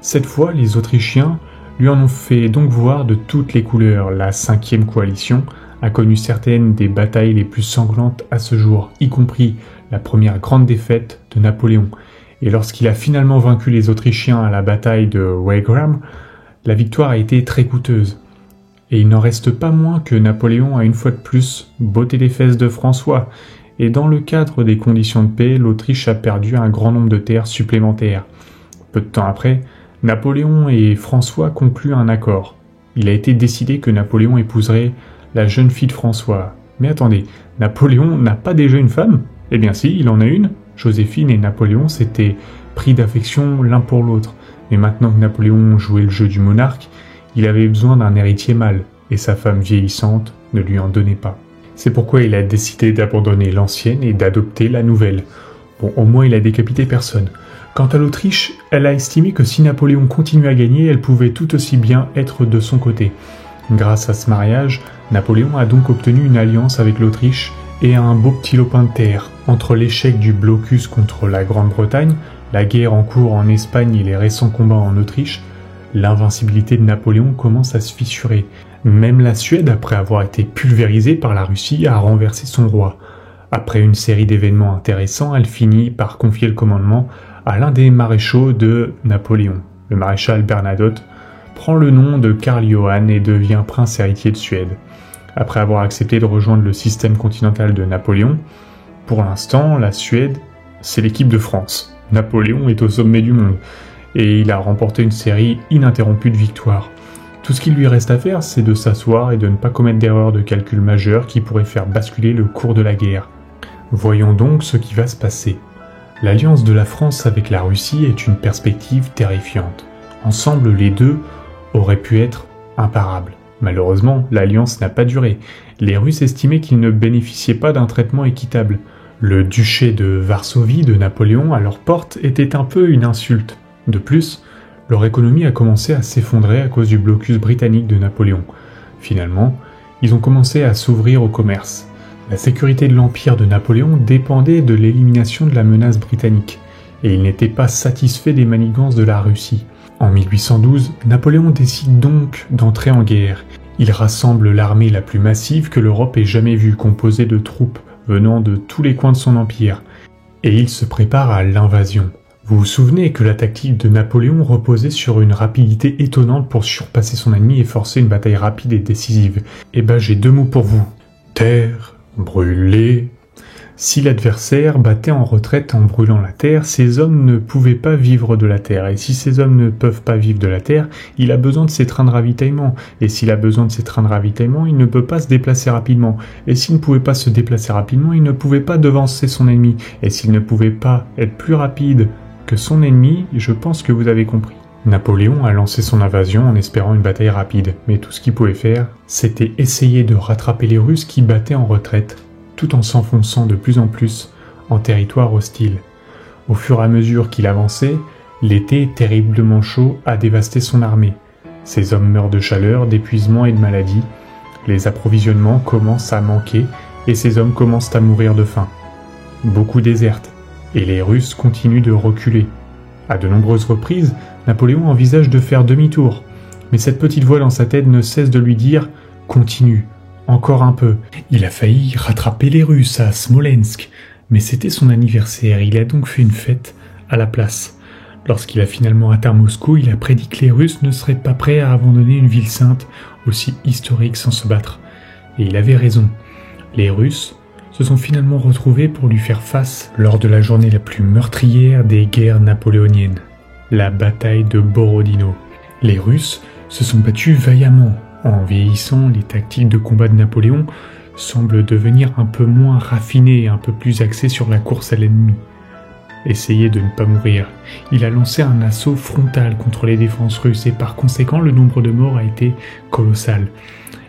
A: cette fois, les Autrichiens lui en ont fait donc voir de toutes les couleurs. La 5e coalition a connu certaines des batailles les plus sanglantes à ce jour, y compris la première grande défaite de Napoléon. Et lorsqu'il a finalement vaincu les Autrichiens à la bataille de Wagram, la victoire a été très coûteuse. Et il n'en reste pas moins que Napoléon a une fois de plus botté les fesses de François, et dans le cadre des conditions de paix, l'Autriche a perdu un grand nombre de terres supplémentaires. Peu de temps après, Napoléon et François concluent un accord. Il a été décidé que Napoléon épouserait la jeune fille de François. Mais attendez, Napoléon n'a pas déjà une femme? Eh bien si, il en a une. Joséphine et Napoléon s'étaient pris d'affection l'un pour l'autre. Mais maintenant que Napoléon jouait le jeu du monarque, il avait besoin d'un héritier mâle, et sa femme vieillissante ne lui en donnait pas. C'est pourquoi il a décidé d'abandonner l'ancienne et d'adopter la nouvelle. Bon, au moins il a décapité personne. Quant à l'Autriche, elle a estimé que si Napoléon continuait à gagner, elle pouvait tout aussi bien être de son côté. Grâce à ce mariage, Napoléon a donc obtenu une alliance avec l'Autriche et un beau petit lopin de terre. Entre l'échec du blocus contre la Grande-Bretagne, la guerre en cours en Espagne et les récents combats en Autriche, l'invincibilité de Napoléon commence à se fissurer. Même la Suède, après avoir été pulvérisée par la Russie, a renversé son roi. Après une série d'événements intéressants, elle finit par confier le commandement à l'un des maréchaux de Napoléon. Le maréchal Bernadotte prend le nom de Karl Johan et devient prince héritier de Suède. Après avoir accepté de rejoindre le système continental de Napoléon, pour l'instant, la Suède, c'est l'équipe de France. Napoléon est au sommet du monde, et il a remporté une série ininterrompue de victoires. Tout ce qu'il lui reste à faire, c'est de s'asseoir et de ne pas commettre d'erreurs de calcul majeures qui pourraient faire basculer le cours de la guerre. Voyons donc ce qui va se passer. L'alliance de la France avec la Russie est une perspective terrifiante. Ensemble, les deux auraient pu être imparables. Malheureusement, l'alliance n'a pas duré. Les Russes estimaient qu'ils ne bénéficiaient pas d'un traitement équitable. Le duché de Varsovie de Napoléon à leur porte était un peu une insulte. De plus, leur économie a commencé à s'effondrer à cause du blocus britannique de Napoléon. Finalement, ils ont commencé à s'ouvrir au commerce. La sécurité de l'empire de Napoléon dépendait de l'élimination de la menace britannique, et il n'était pas satisfait des manigances de la Russie. En 1812, Napoléon décide donc d'entrer en guerre. Il rassemble l'armée la plus massive que l'Europe ait jamais vue, composée de troupes venant de tous les coins de son empire, et il se prépare à l'invasion. Vous vous souvenez que la tactique de Napoléon reposait sur une rapidité étonnante pour surpasser son ennemi et forcer une bataille rapide et décisive. Eh ben j'ai 2 mots pour vous. Terre, brûler. Si l'adversaire battait en retraite en brûlant la terre, ces hommes ne pouvaient pas vivre de la terre. Et si ces hommes ne peuvent pas vivre de la terre, il a besoin de ses trains de ravitaillement. Et s'il a besoin de ses trains de ravitaillement, il ne peut pas se déplacer rapidement. Et s'il ne pouvait pas se déplacer rapidement, il ne pouvait pas devancer son ennemi. Et s'il ne pouvait pas être plus rapide que son ennemi, je pense que vous avez compris. Napoléon a lancé son invasion en espérant une bataille rapide, mais tout ce qu'il pouvait faire, c'était essayer de rattraper les Russes qui battaient en retraite, tout en s'enfonçant de plus en plus en territoire hostile. Au fur et à mesure qu'il avançait, l'été terriblement chaud a dévasté son armée. Ses hommes meurent de chaleur, d'épuisement et de maladie. Les approvisionnements commencent à manquer et ces hommes commencent à mourir de faim. Beaucoup désertent et les Russes continuent de reculer. À de nombreuses reprises, Napoléon envisage de faire demi-tour, mais cette petite voix dans sa tête ne cesse de lui dire « Continue, encore un peu ». Il a failli rattraper les Russes à Smolensk, mais c'était son anniversaire, il a donc fait une fête à la place. Lorsqu'il a finalement atteint Moscou, il a prédit que les Russes ne seraient pas prêts à abandonner une ville sainte aussi historique sans se battre. Et il avait raison. Les Russes se sont finalement retrouvés pour lui faire face lors de la journée la plus meurtrière des guerres napoléoniennes, la bataille de Borodino. Les Russes se sont battus vaillamment. En vieillissant, les tactiques de combat de Napoléon semblent devenir un peu moins raffinées et un peu plus axées sur la course à l'ennemi. Essayer de ne pas mourir. Il a lancé un assaut frontal contre les défenses russes et par conséquent le nombre de morts a été colossal.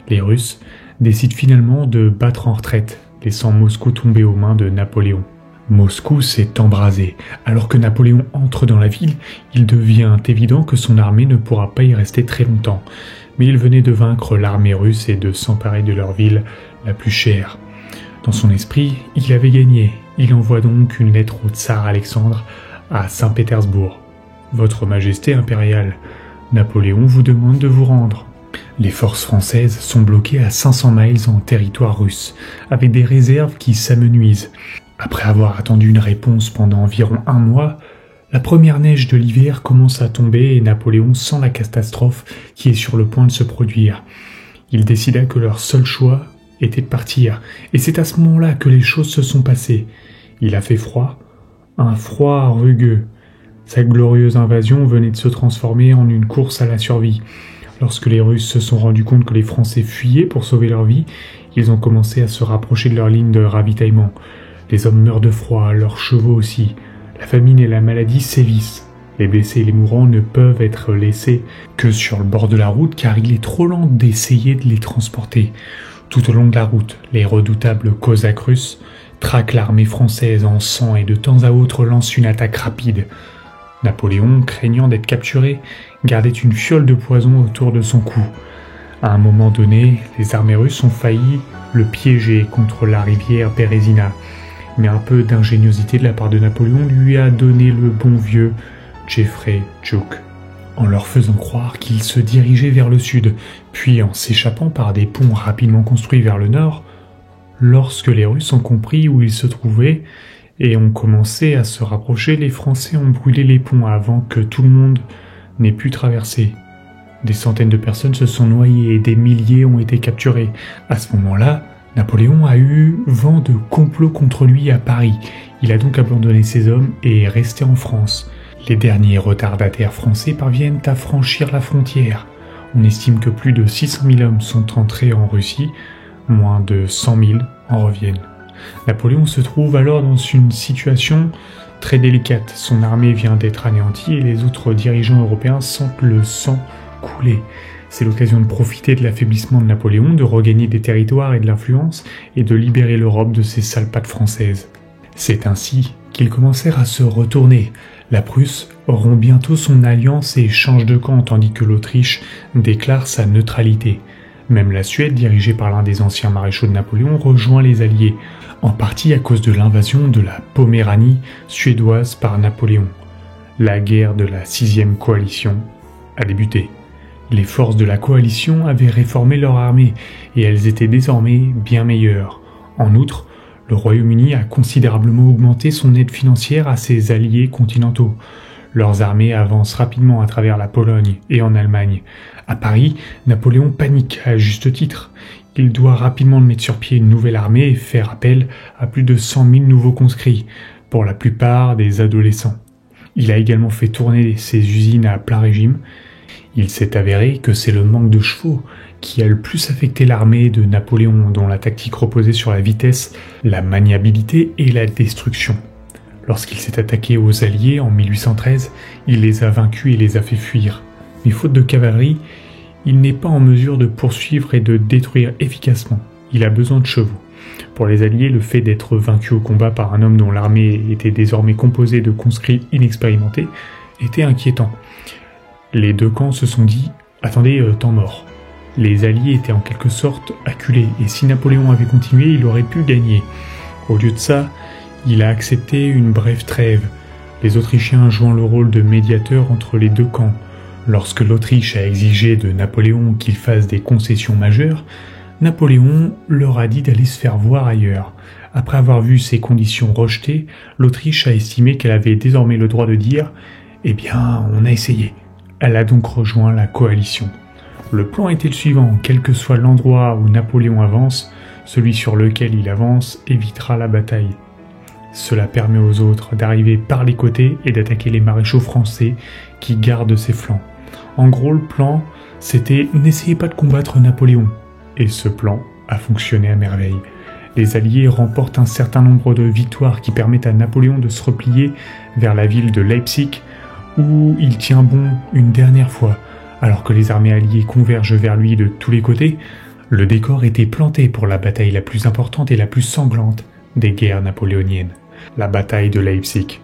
A: Les Russes décident finalement de battre en retraite, laissant Moscou tomber aux mains de Napoléon. Moscou s'est embrasé. Alors que Napoléon entre dans la ville, il devient évident que son armée ne pourra pas y rester très longtemps. Mais il venait de vaincre l'armée russe et de s'emparer de leur ville la plus chère. Dans son esprit, il avait gagné. Il envoie donc une lettre au tsar Alexandre à Saint-Pétersbourg. « Votre Majesté impériale, Napoléon vous demande de vous rendre. » Les forces françaises sont bloquées à 500 miles en territoire russe, avec des réserves qui s'amenuisent. Après avoir attendu une réponse pendant environ 1 mois, la première neige de l'hiver commence à tomber et Napoléon sent la catastrophe qui est sur le point de se produire. Il décida que leur seul choix était de partir, et c'est à ce moment-là que les choses se sont passées. Il a fait froid, un froid rugueux. Sa glorieuse invasion venait de se transformer en une course à la survie. Lorsque les Russes se sont rendus compte que les Français fuyaient pour sauver leur vie, ils ont commencé à se rapprocher de leur ligne de ravitaillement. Les hommes meurent de froid, leurs chevaux aussi. La famine et la maladie sévissent. Les blessés et les mourants ne peuvent être laissés que sur le bord de la route car il est trop lent d'essayer de les transporter. Tout au long de la route, les redoutables cosaques russes traquent l'armée française en sang et de temps à autre lancent une attaque rapide. Napoléon, craignant d'être capturé, gardait une fiole de poison autour de son cou. À un moment donné, les armées russes ont failli le piéger contre la rivière Bérésina. Mais un peu d'ingéniosité de la part de Napoléon lui a donné le bon vieux Jeffrey Jouk, en leur faisant croire qu'il se dirigeait vers le sud, puis en s'échappant par des ponts rapidement construits vers le nord. Lorsque les Russes ont compris où ils se trouvaient et ont commencé à se rapprocher, les Français ont brûlé les ponts avant que tout le monde n'ait pu traverser. Des centaines de personnes se sont noyées et des milliers ont été capturés. À ce moment-là, Napoléon a eu vent de complot contre lui à Paris. Il a donc abandonné ses hommes et est resté en France. Les derniers retardataires français parviennent à franchir la frontière. On estime que plus de 600 000 hommes sont entrés en Russie, moins de 100 000 en reviennent. Napoléon se trouve alors dans une situation très délicate. Son armée vient d'être anéantie et les autres dirigeants européens sentent le sang couler. C'est l'occasion de profiter de l'affaiblissement de Napoléon, de regagner des territoires et de l'influence, et de libérer l'Europe de ses sales pattes françaises. C'est ainsi qu'ils commencèrent à se retourner. La Prusse rompt bientôt son alliance et change de camp, tandis que l'Autriche déclare sa neutralité. Même la Suède, dirigée par l'un des anciens maréchaux de Napoléon, rejoint les Alliés, en partie à cause de l'invasion de la Poméranie suédoise par Napoléon. La guerre de la 6e coalition a débuté. Les forces de la coalition avaient réformé leur armée et elles étaient désormais bien meilleures. En outre, le Royaume-Uni a considérablement augmenté son aide financière à ses alliés continentaux. Leurs armées avancent rapidement à travers la Pologne et en Allemagne. À Paris, Napoléon panique à juste titre. Il doit rapidement mettre sur pied une nouvelle armée et faire appel à plus de 100 000 nouveaux conscrits, pour la plupart des adolescents. Il a également fait tourner ses usines à plein régime. Il s'est avéré que c'est le manque de chevaux qui a le plus affecté l'armée de Napoléon, dont la tactique reposait sur la vitesse, la maniabilité et la destruction. Lorsqu'il s'est attaqué aux Alliés en 1813, il les a vaincus et les a fait fuir. Mais faute de cavalerie, il n'est pas en mesure de poursuivre et de détruire efficacement. Il a besoin de chevaux. Pour les Alliés, le fait d'être vaincu au combat par un homme dont l'armée était désormais composée de conscrits inexpérimentés était inquiétant. Les deux camps se sont dit « Attendez, temps mort ». Les Alliés étaient en quelque sorte acculés, et si Napoléon avait continué, il aurait pu gagner. Au lieu de ça, il a accepté une brève trêve, les Autrichiens jouant le rôle de médiateur entre les deux camps. Lorsque l'Autriche a exigé de Napoléon qu'il fasse des concessions majeures, Napoléon leur a dit d'aller se faire voir ailleurs. Après avoir vu ces conditions rejetées, l'Autriche a estimé qu'elle avait désormais le droit de dire « Eh bien, on a essayé ». Elle a donc rejoint la coalition. Le plan était le suivant, quel que soit l'endroit où Napoléon avance, celui sur lequel il avance évitera la bataille. Cela permet aux autres d'arriver par les côtés et d'attaquer les maréchaux français qui gardent ses flancs. En gros, le plan, c'était « n'essayez pas de combattre Napoléon ». Et ce plan a fonctionné à merveille. Les Alliés remportent un certain nombre de victoires qui permettent à Napoléon de se replier vers la ville de Leipzig, où il tient bon une dernière fois. Alors que les armées alliées convergent vers lui de tous les côtés, le décor était planté pour la bataille la plus importante et la plus sanglante des guerres napoléoniennes, la bataille de Leipzig.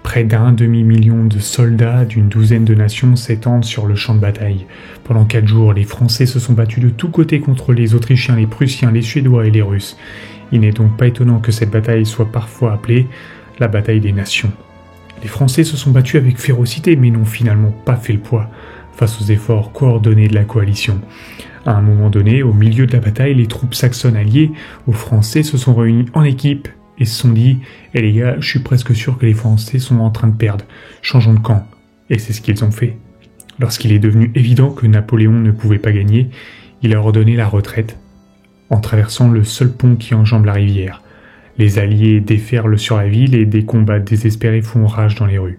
A: Près d'un demi-million de soldats d'une douzaine de nations s'étendent sur le champ de bataille. Pendant 4 jours, les Français se sont battus de tous côtés contre les Autrichiens, les Prussiens, les Suédois et les Russes. Il n'est donc pas étonnant que cette bataille soit parfois appelée la bataille des nations. Les Français se sont battus avec férocité, mais n'ont finalement pas fait le poids face aux efforts coordonnés de la coalition. À un moment donné, au milieu de la bataille, les troupes saxonnes alliées aux Français se sont réunies en équipe et se sont dit « Eh les gars, je suis presque sûr que les Français sont en train de perdre, changeons de camp ». Et c'est ce qu'ils ont fait. Lorsqu'il est devenu évident que Napoléon ne pouvait pas gagner, il a ordonné la retraite en traversant le seul pont qui enjambe la rivière. Les Alliés déferlent sur la ville et des combats désespérés font rage dans les rues.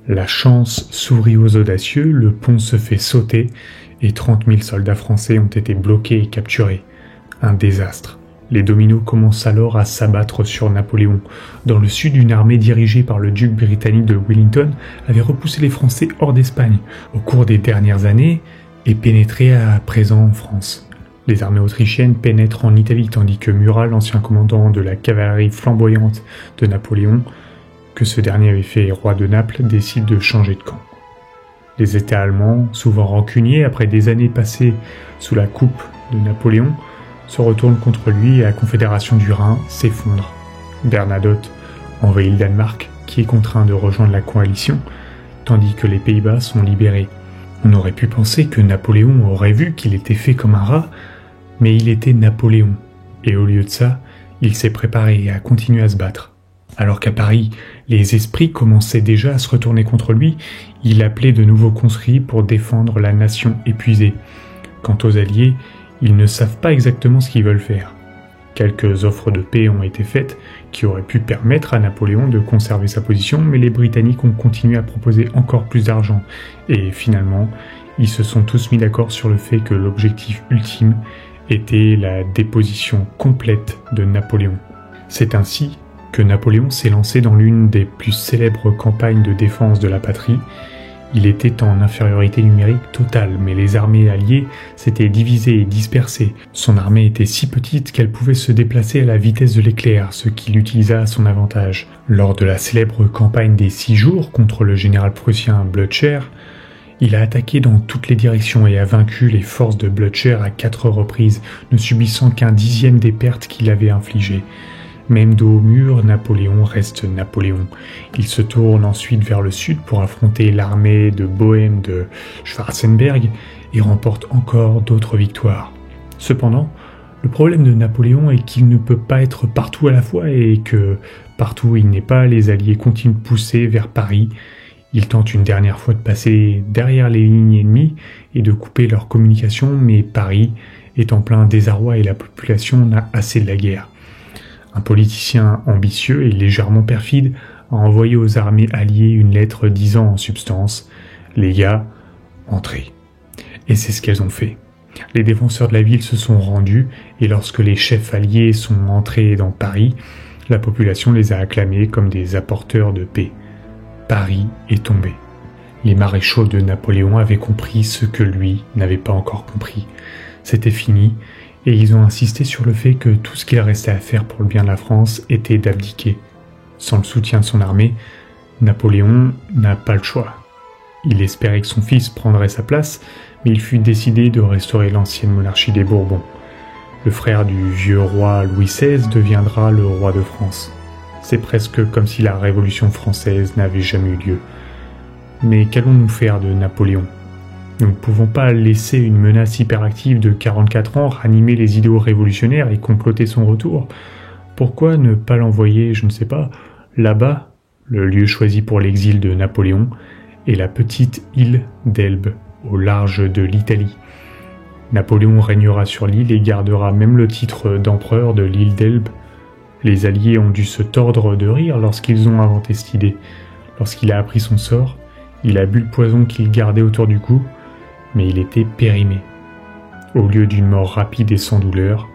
A: La chance sourit aux audacieux, le pont se fait sauter et 30 000 soldats français ont été bloqués et capturés. Un désastre. Les dominos commencent alors à s'abattre sur Napoléon. Dans le sud, une armée dirigée par le duc britannique de Wellington avait repoussé les Français hors d'Espagne au cours des dernières années et pénétré à présent en France. Les armées autrichiennes pénètrent en Italie tandis que Murat, l'ancien commandant de la cavalerie flamboyante de Napoléon, que ce dernier avait fait roi de Naples, décide de changer de camp. Les États allemands, souvent rancuniers après des années passées sous la coupe de Napoléon, se retournent contre lui et la Confédération du Rhin s'effondre. Bernadotte envahit le Danemark, qui est contraint de rejoindre la coalition, tandis que les Pays-Bas sont libérés. On aurait pu penser que Napoléon aurait vu qu'il était fait comme un rat, mais il était Napoléon, et au lieu de ça, il s'est préparé à continuer à se battre. Alors qu'à Paris, les esprits commençaient déjà à se retourner contre lui, il appelait de nouveaux conscrits pour défendre la nation épuisée. Quant aux Alliés, ils ne savent pas exactement ce qu'ils veulent faire. Quelques offres de paix ont été faites qui auraient pu permettre à Napoléon de conserver sa position, mais les Britanniques ont continué à proposer encore plus d'argent. Et finalement, ils se sont tous mis d'accord sur le fait que l'objectif ultime était la déposition complète de Napoléon. C'est ainsi que Napoléon s'est lancé dans l'une des plus célèbres campagnes de défense de la patrie. Il était en infériorité numérique totale, mais les armées alliées s'étaient divisées et dispersées. Son armée était si petite qu'elle pouvait se déplacer à la vitesse de l'éclair, ce qu'il utilisa à son avantage. Lors de la célèbre campagne des 6 jours contre le général prussien Blücher, il a attaqué dans toutes les directions et a vaincu les forces de Blücher à 4 reprises, ne subissant qu'un 10e des pertes qu'il avait infligées. Même dos au mur, Napoléon reste Napoléon. Il se tourne ensuite vers le sud pour affronter l'armée de Bohême de Schwarzenberg et remporte encore d'autres victoires. Cependant, le problème de Napoléon est qu'il ne peut pas être partout à la fois et que, partout où il n'est pas, les Alliés continuent de pousser vers Paris. Il tente une dernière fois de passer derrière les lignes ennemies et de couper leurs communications, mais Paris est en plein désarroi et la population n'a assez de la guerre. Un politicien ambitieux et légèrement perfide a envoyé aux armées alliées une lettre disant en substance « Les gars, entrez ». Et c'est ce qu'elles ont fait. Les défenseurs de la ville se sont rendus et lorsque les chefs alliés sont entrés dans Paris, la population les a acclamés comme des apporteurs de paix. Paris est tombé. Les maréchaux de Napoléon avaient compris ce que lui n'avait pas encore compris. C'était fini. Et ils ont insisté sur le fait que tout ce qu'il restait à faire pour le bien de la France était d'abdiquer. Sans le soutien de son armée, Napoléon n'a pas le choix. Il espérait que son fils prendrait sa place, mais il fut décidé de restaurer l'ancienne monarchie des Bourbons. Le frère du vieux roi Louis XVI deviendra le roi de France. C'est presque comme si la Révolution française n'avait jamais eu lieu. Mais qu'allons-nous faire de Napoléon ? Nous ne pouvons pas laisser une menace hyperactive de 44 ans ranimer les idéaux révolutionnaires et comploter son retour. Pourquoi ne pas l'envoyer, je ne sais pas, là-bas, le lieu choisi pour l'exil de Napoléon, est la petite île d'Elbe, au large de l'Italie. Napoléon régnera sur l'île et gardera même le titre d'empereur de l'île d'Elbe. Les Alliés ont dû se tordre de rire lorsqu'ils ont inventé cette idée. Lorsqu'il a appris son sort, il a bu le poison qu'il gardait autour du cou, mais il était périmé. Au lieu d'une mort rapide et sans douleur,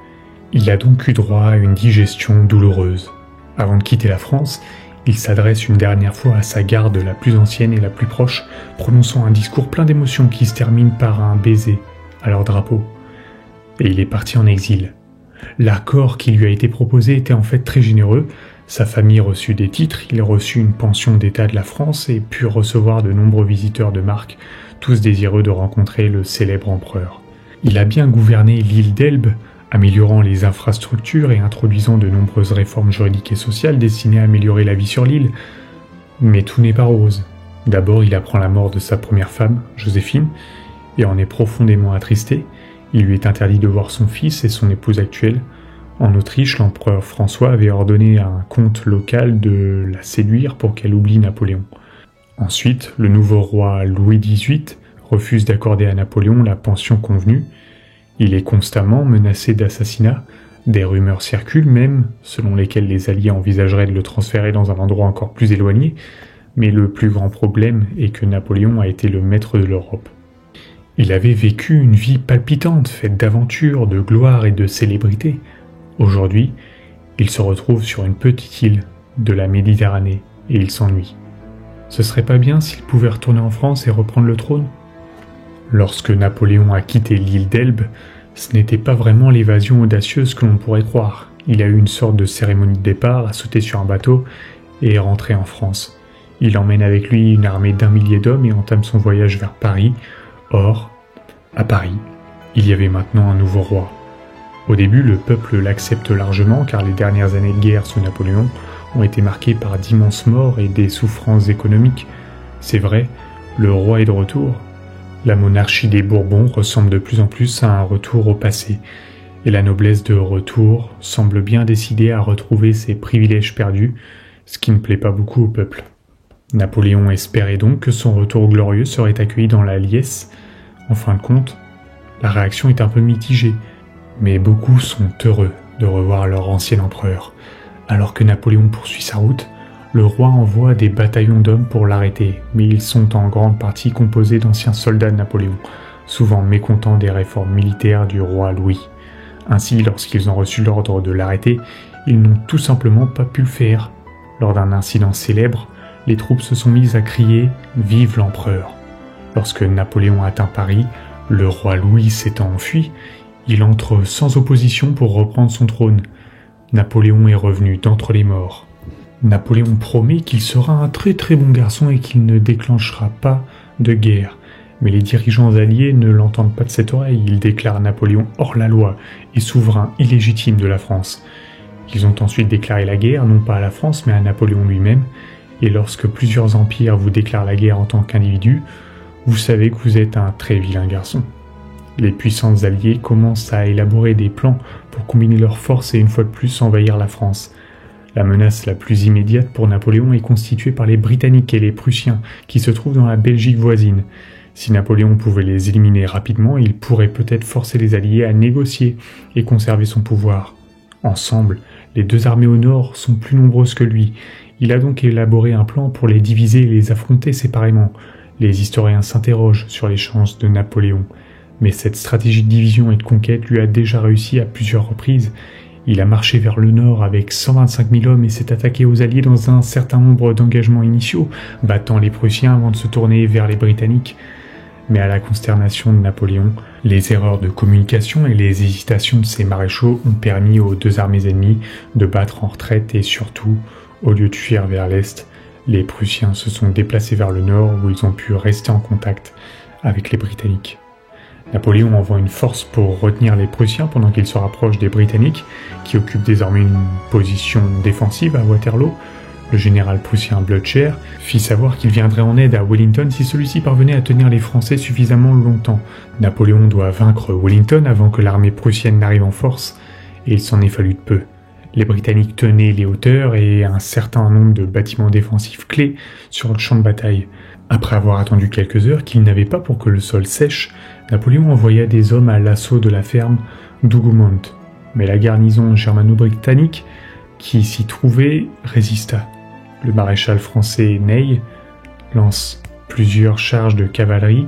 A: il a donc eu droit à une digestion douloureuse. Avant de quitter la France, il s'adresse une dernière fois à sa garde la plus ancienne et la plus proche, prononçant un discours plein d'émotions qui se termine par un baiser à leur drapeau. Et il est parti en exil. L'accord qui lui a été proposé était en fait très généreux. Sa famille reçut des titres, il reçut une pension d'État de la France et put recevoir de nombreux visiteurs de marque, tous désireux de rencontrer le célèbre empereur. Il a bien gouverné l'île d'Elbe, améliorant les infrastructures et introduisant de nombreuses réformes juridiques et sociales destinées à améliorer la vie sur l'île. Mais tout n'est pas rose. D'abord, il apprend la mort de sa première femme, Joséphine, et en est profondément attristé. Il lui est interdit de voir son fils et son épouse actuelle. En Autriche, l'empereur François avait ordonné à un comte local de la séduire pour qu'elle oublie Napoléon. Ensuite, le nouveau roi Louis XVIII refuse d'accorder à Napoléon la pension convenue. Il est constamment menacé d'assassinat. Des rumeurs circulent même, selon lesquelles les Alliés envisageraient de le transférer dans un endroit encore plus éloigné, mais le plus grand problème est que Napoléon a été le maître de l'Europe. Il avait vécu une vie palpitante, faite d'aventures, de gloire et de célébrité. Aujourd'hui, il se retrouve sur une petite île de la Méditerranée et il s'ennuie. Ce serait pas bien s'il pouvait retourner en France et reprendre le trône ? Lorsque Napoléon a quitté l'île d'Elbe, ce n'était pas vraiment l'évasion audacieuse que l'on pourrait croire. Il a eu une sorte de cérémonie de départ, a sauté sur un bateau et est rentré en France. Il emmène avec lui une armée d'1 millier d'hommes et entame son voyage vers Paris. Or, à Paris, il y avait maintenant un nouveau roi. Au début, le peuple l'accepte largement car les dernières années de guerre sous Napoléon ont été marquées par d'immenses morts et des souffrances économiques. C'est vrai, le roi est de retour. La monarchie des Bourbons ressemble de plus en plus à un retour au passé, et la noblesse de retour semble bien décidée à retrouver ses privilèges perdus, ce qui ne plaît pas beaucoup au peuple. Napoléon espérait donc que son retour glorieux serait accueilli dans la liesse. En fin de compte, la réaction est un peu mitigée, mais beaucoup sont heureux de revoir leur ancien empereur. Alors que Napoléon poursuit sa route, le roi envoie des bataillons d'hommes pour l'arrêter, mais ils sont en grande partie composés d'anciens soldats de Napoléon, souvent mécontents des réformes militaires du roi Louis. Ainsi, lorsqu'ils ont reçu l'ordre de l'arrêter, ils n'ont tout simplement pas pu le faire. Lors d'un incident célèbre, les troupes se sont mises à crier « Vive l'empereur !». Lorsque Napoléon atteint Paris, le roi Louis s'étant enfui, il entre sans opposition pour reprendre son trône. Napoléon est revenu d'entre les morts. Napoléon promet qu'il sera un très très bon garçon et qu'il ne déclenchera pas de guerre. Mais les dirigeants alliés ne l'entendent pas de cette oreille. Ils déclarent Napoléon hors la loi et souverain illégitime de la France. Ils ont ensuite déclaré la guerre, non pas à la France, mais à Napoléon lui-même. Et lorsque plusieurs empires vous déclarent la guerre en tant qu'individu, vous savez que vous êtes un très vilain garçon. Les puissances alliées commencent à élaborer des plans pour combiner leurs forces et une fois de plus envahir la France. La menace la plus immédiate pour Napoléon est constituée par les Britanniques et les Prussiens qui se trouvent dans la Belgique voisine. Si Napoléon pouvait les éliminer rapidement, il pourrait peut-être forcer les Alliés à négocier et conserver son pouvoir. Ensemble, les deux armées au nord sont plus nombreuses que lui. Il a donc élaboré un plan pour les diviser et les affronter séparément. Les historiens s'interrogent sur les chances de Napoléon. Mais cette stratégie de division et de conquête lui a déjà réussi à plusieurs reprises. Il a marché vers le nord avec 125 000 hommes et s'est attaqué aux Alliés dans un certain nombre d'engagements initiaux, battant les Prussiens avant de se tourner vers les Britanniques. Mais à la consternation de Napoléon, les erreurs de communication et les hésitations de ses maréchaux ont permis aux deux armées ennemies de battre en retraite et surtout, au lieu de fuir vers l'est, Les Prussiens se sont déplacés vers le nord où ils ont pu rester en contact avec les Britanniques. Napoléon envoie une force pour retenir les Prussiens pendant qu'ils se rapprochent des Britanniques, qui occupent désormais une position défensive à Waterloo. Le général prussien Blücher fit savoir qu'il viendrait en aide à Wellington si celui-ci parvenait à tenir les Français suffisamment longtemps. Napoléon doit vaincre Wellington avant que l'armée prussienne n'arrive en force, et il s'en est fallu de peu. Les Britanniques tenaient les hauteurs et un certain nombre de bâtiments défensifs clés sur le champ de bataille. Après avoir attendu quelques heures qu'ils n'avaient pas pour que le sol sèche, Napoléon envoya des hommes à l'assaut de la ferme d'Hougoumont. Mais la garnison germano-britannique qui s'y trouvait résista. Le maréchal français Ney lance plusieurs charges de cavalerie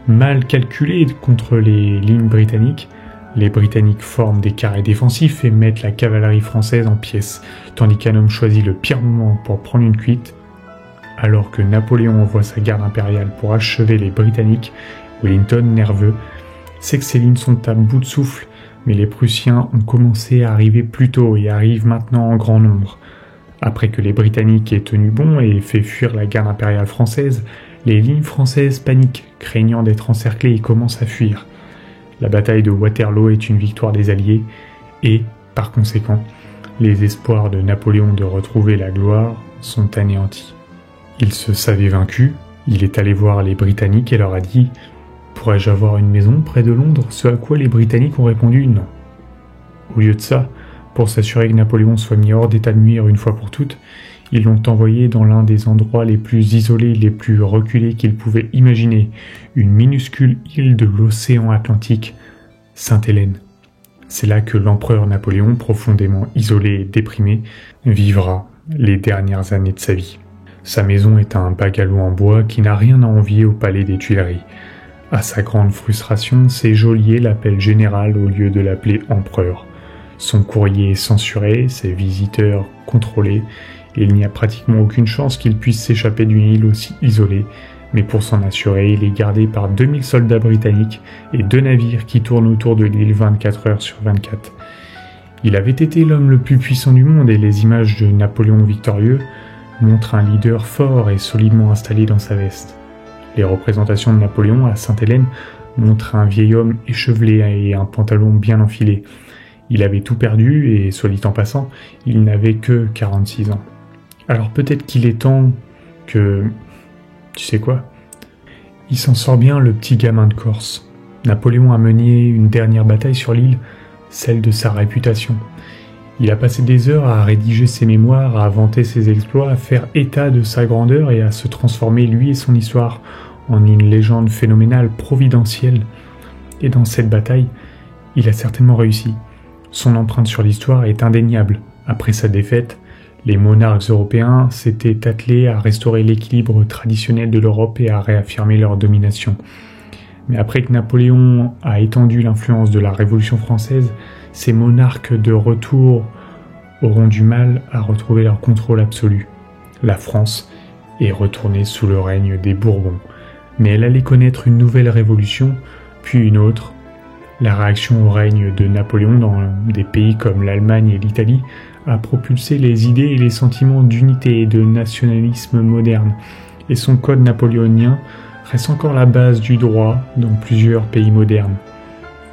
A: mal calculées contre les lignes britanniques. Les Britanniques forment des carrés défensifs et mettent la cavalerie française en pièces, tandis qu'un homme choisit le pire moment pour prendre une cuite. Alors que Napoléon envoie sa garde impériale pour achever les Britanniques, Wellington, nerveux, sait que ses lignes sont à bout de souffle, mais les Prussiens ont commencé à arriver plus tôt et arrivent maintenant en grand nombre. Après que les Britanniques aient tenu bon et fait fuir la garde impériale française, les lignes françaises paniquent, craignant d'être encerclées et commencent à fuir. La bataille de Waterloo est une victoire des Alliés et, par conséquent, les espoirs de Napoléon de retrouver la gloire sont anéantis. Il se savait vaincu, il est allé voir les Britanniques et leur a dit « Pourrais-je avoir une maison près de Londres ?» Ce à quoi les Britanniques ont répondu « Non ». Au lieu de ça, pour s'assurer que Napoléon soit mis hors d'état de nuire une fois pour toutes, ils l'ont envoyé dans l'un des endroits les plus isolés, les plus reculés qu'ils pouvaient imaginer, une minuscule île de l'océan Atlantique, Sainte-Hélène. C'est là que l'empereur Napoléon, profondément isolé et déprimé, vivra les dernières années de sa vie. Sa maison est un bungalow en bois qui n'a rien à envier au palais des Tuileries. À sa grande frustration, ses geôliers l'appellent général au lieu de l'appeler empereur. Son courrier est censuré, ses visiteurs contrôlés, et il n'y a pratiquement aucune chance qu'il puisse s'échapper d'une île aussi isolée, mais pour s'en assurer, il est gardé par 2000 soldats britanniques et 2 navires qui tournent autour de l'île 24 heures sur 24. Il avait été l'homme le plus puissant du monde et les images de Napoléon victorieux montrent un leader fort et solidement installé dans sa veste. Les représentations de Napoléon à Sainte-Hélène montrent un vieil homme échevelé et un pantalon bien enfilé. Il avait tout perdu et, soit dit en passant, il n'avait que 46 ans. Alors peut-être qu'il est temps que... Tu sais quoi ? Il s'en sort bien, le petit gamin de Corse. Napoléon a mené une dernière bataille sur l'île, celle de sa réputation. Il a passé des heures à rédiger ses mémoires, à vanter ses exploits, à faire état de sa grandeur et à se transformer, lui et son histoire, en une légende phénoménale, providentielle. Et dans cette bataille, il a certainement réussi. Son empreinte sur l'histoire est indéniable. Après sa défaite, les monarques européens s'étaient attelés à restaurer l'équilibre traditionnel de l'Europe et à réaffirmer leur domination. Mais après que Napoléon a étendu l'influence de la Révolution française, ces monarques de retour auront du mal à retrouver leur contrôle absolu. La France est retournée sous le règne des Bourbons, mais elle allait connaître une nouvelle révolution, puis une autre. La réaction au règne de Napoléon dans des pays comme l'Allemagne et l'Italie a propulsé les idées et les sentiments d'unité et de nationalisme moderne, et son code napoléonien reste encore la base du droit dans plusieurs pays modernes.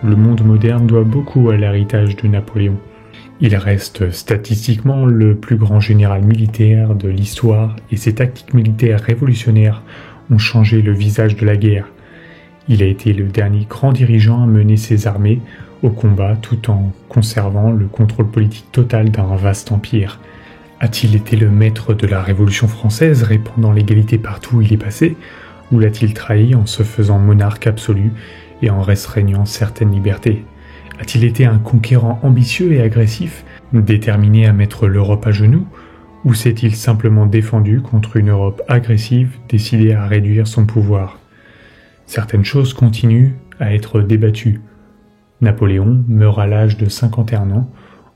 A: Le monde moderne doit beaucoup à l'héritage de Napoléon. Il reste statistiquement le plus grand général militaire de l'histoire et ses tactiques militaires révolutionnaires ont changé le visage de la guerre. Il a été le dernier grand dirigeant à mener ses armées au combat tout en conservant le contrôle politique total d'un vaste empire. A-t-il été le maître de la Révolution française, répandant l'égalité partout où il est passé, ou l'a-t-il trahi en se faisant monarque absolu et en restreignant certaines libertés ? A-t-il été un conquérant ambitieux et agressif, déterminé à mettre l'Europe à genoux, ou s'est-il simplement défendu contre une Europe agressive décidée à réduire son pouvoir ? Certaines choses continuent à être débattues. Napoléon meurt à l'âge de 51 ans,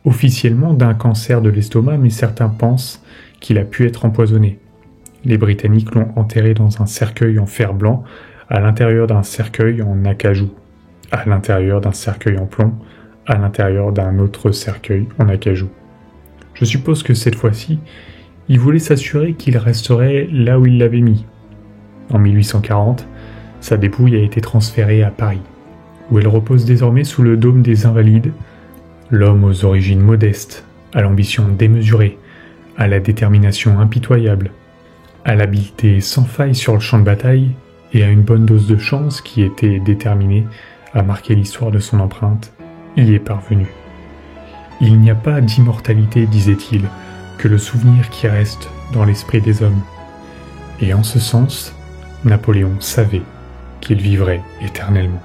A: officiellement d'un cancer de l'estomac, mais certains pensent qu'il a pu être empoisonné. Les Britanniques l'ont enterré dans un cercueil en fer blanc, à l'intérieur d'un cercueil en acajou, à l'intérieur d'un cercueil en plomb, à l'intérieur d'un autre cercueil en acajou. Je suppose que cette fois-ci, Il voulait s'assurer qu'il resterait là où il l'avait mis. En 1840, sa dépouille a été transférée à Paris, où elle repose désormais sous le dôme des Invalides. L'homme aux origines modestes, à l'ambition démesurée, à la détermination impitoyable, à l'habileté sans faille sur le champ de bataille et à une bonne dose de chance qui était déterminée à marquer l'histoire de son empreinte, y est parvenu. Il n'y a pas d'immortalité, disait-il, que le souvenir qui reste dans l'esprit des hommes. Et en ce sens, Napoléon savait qu'il vivrait éternellement.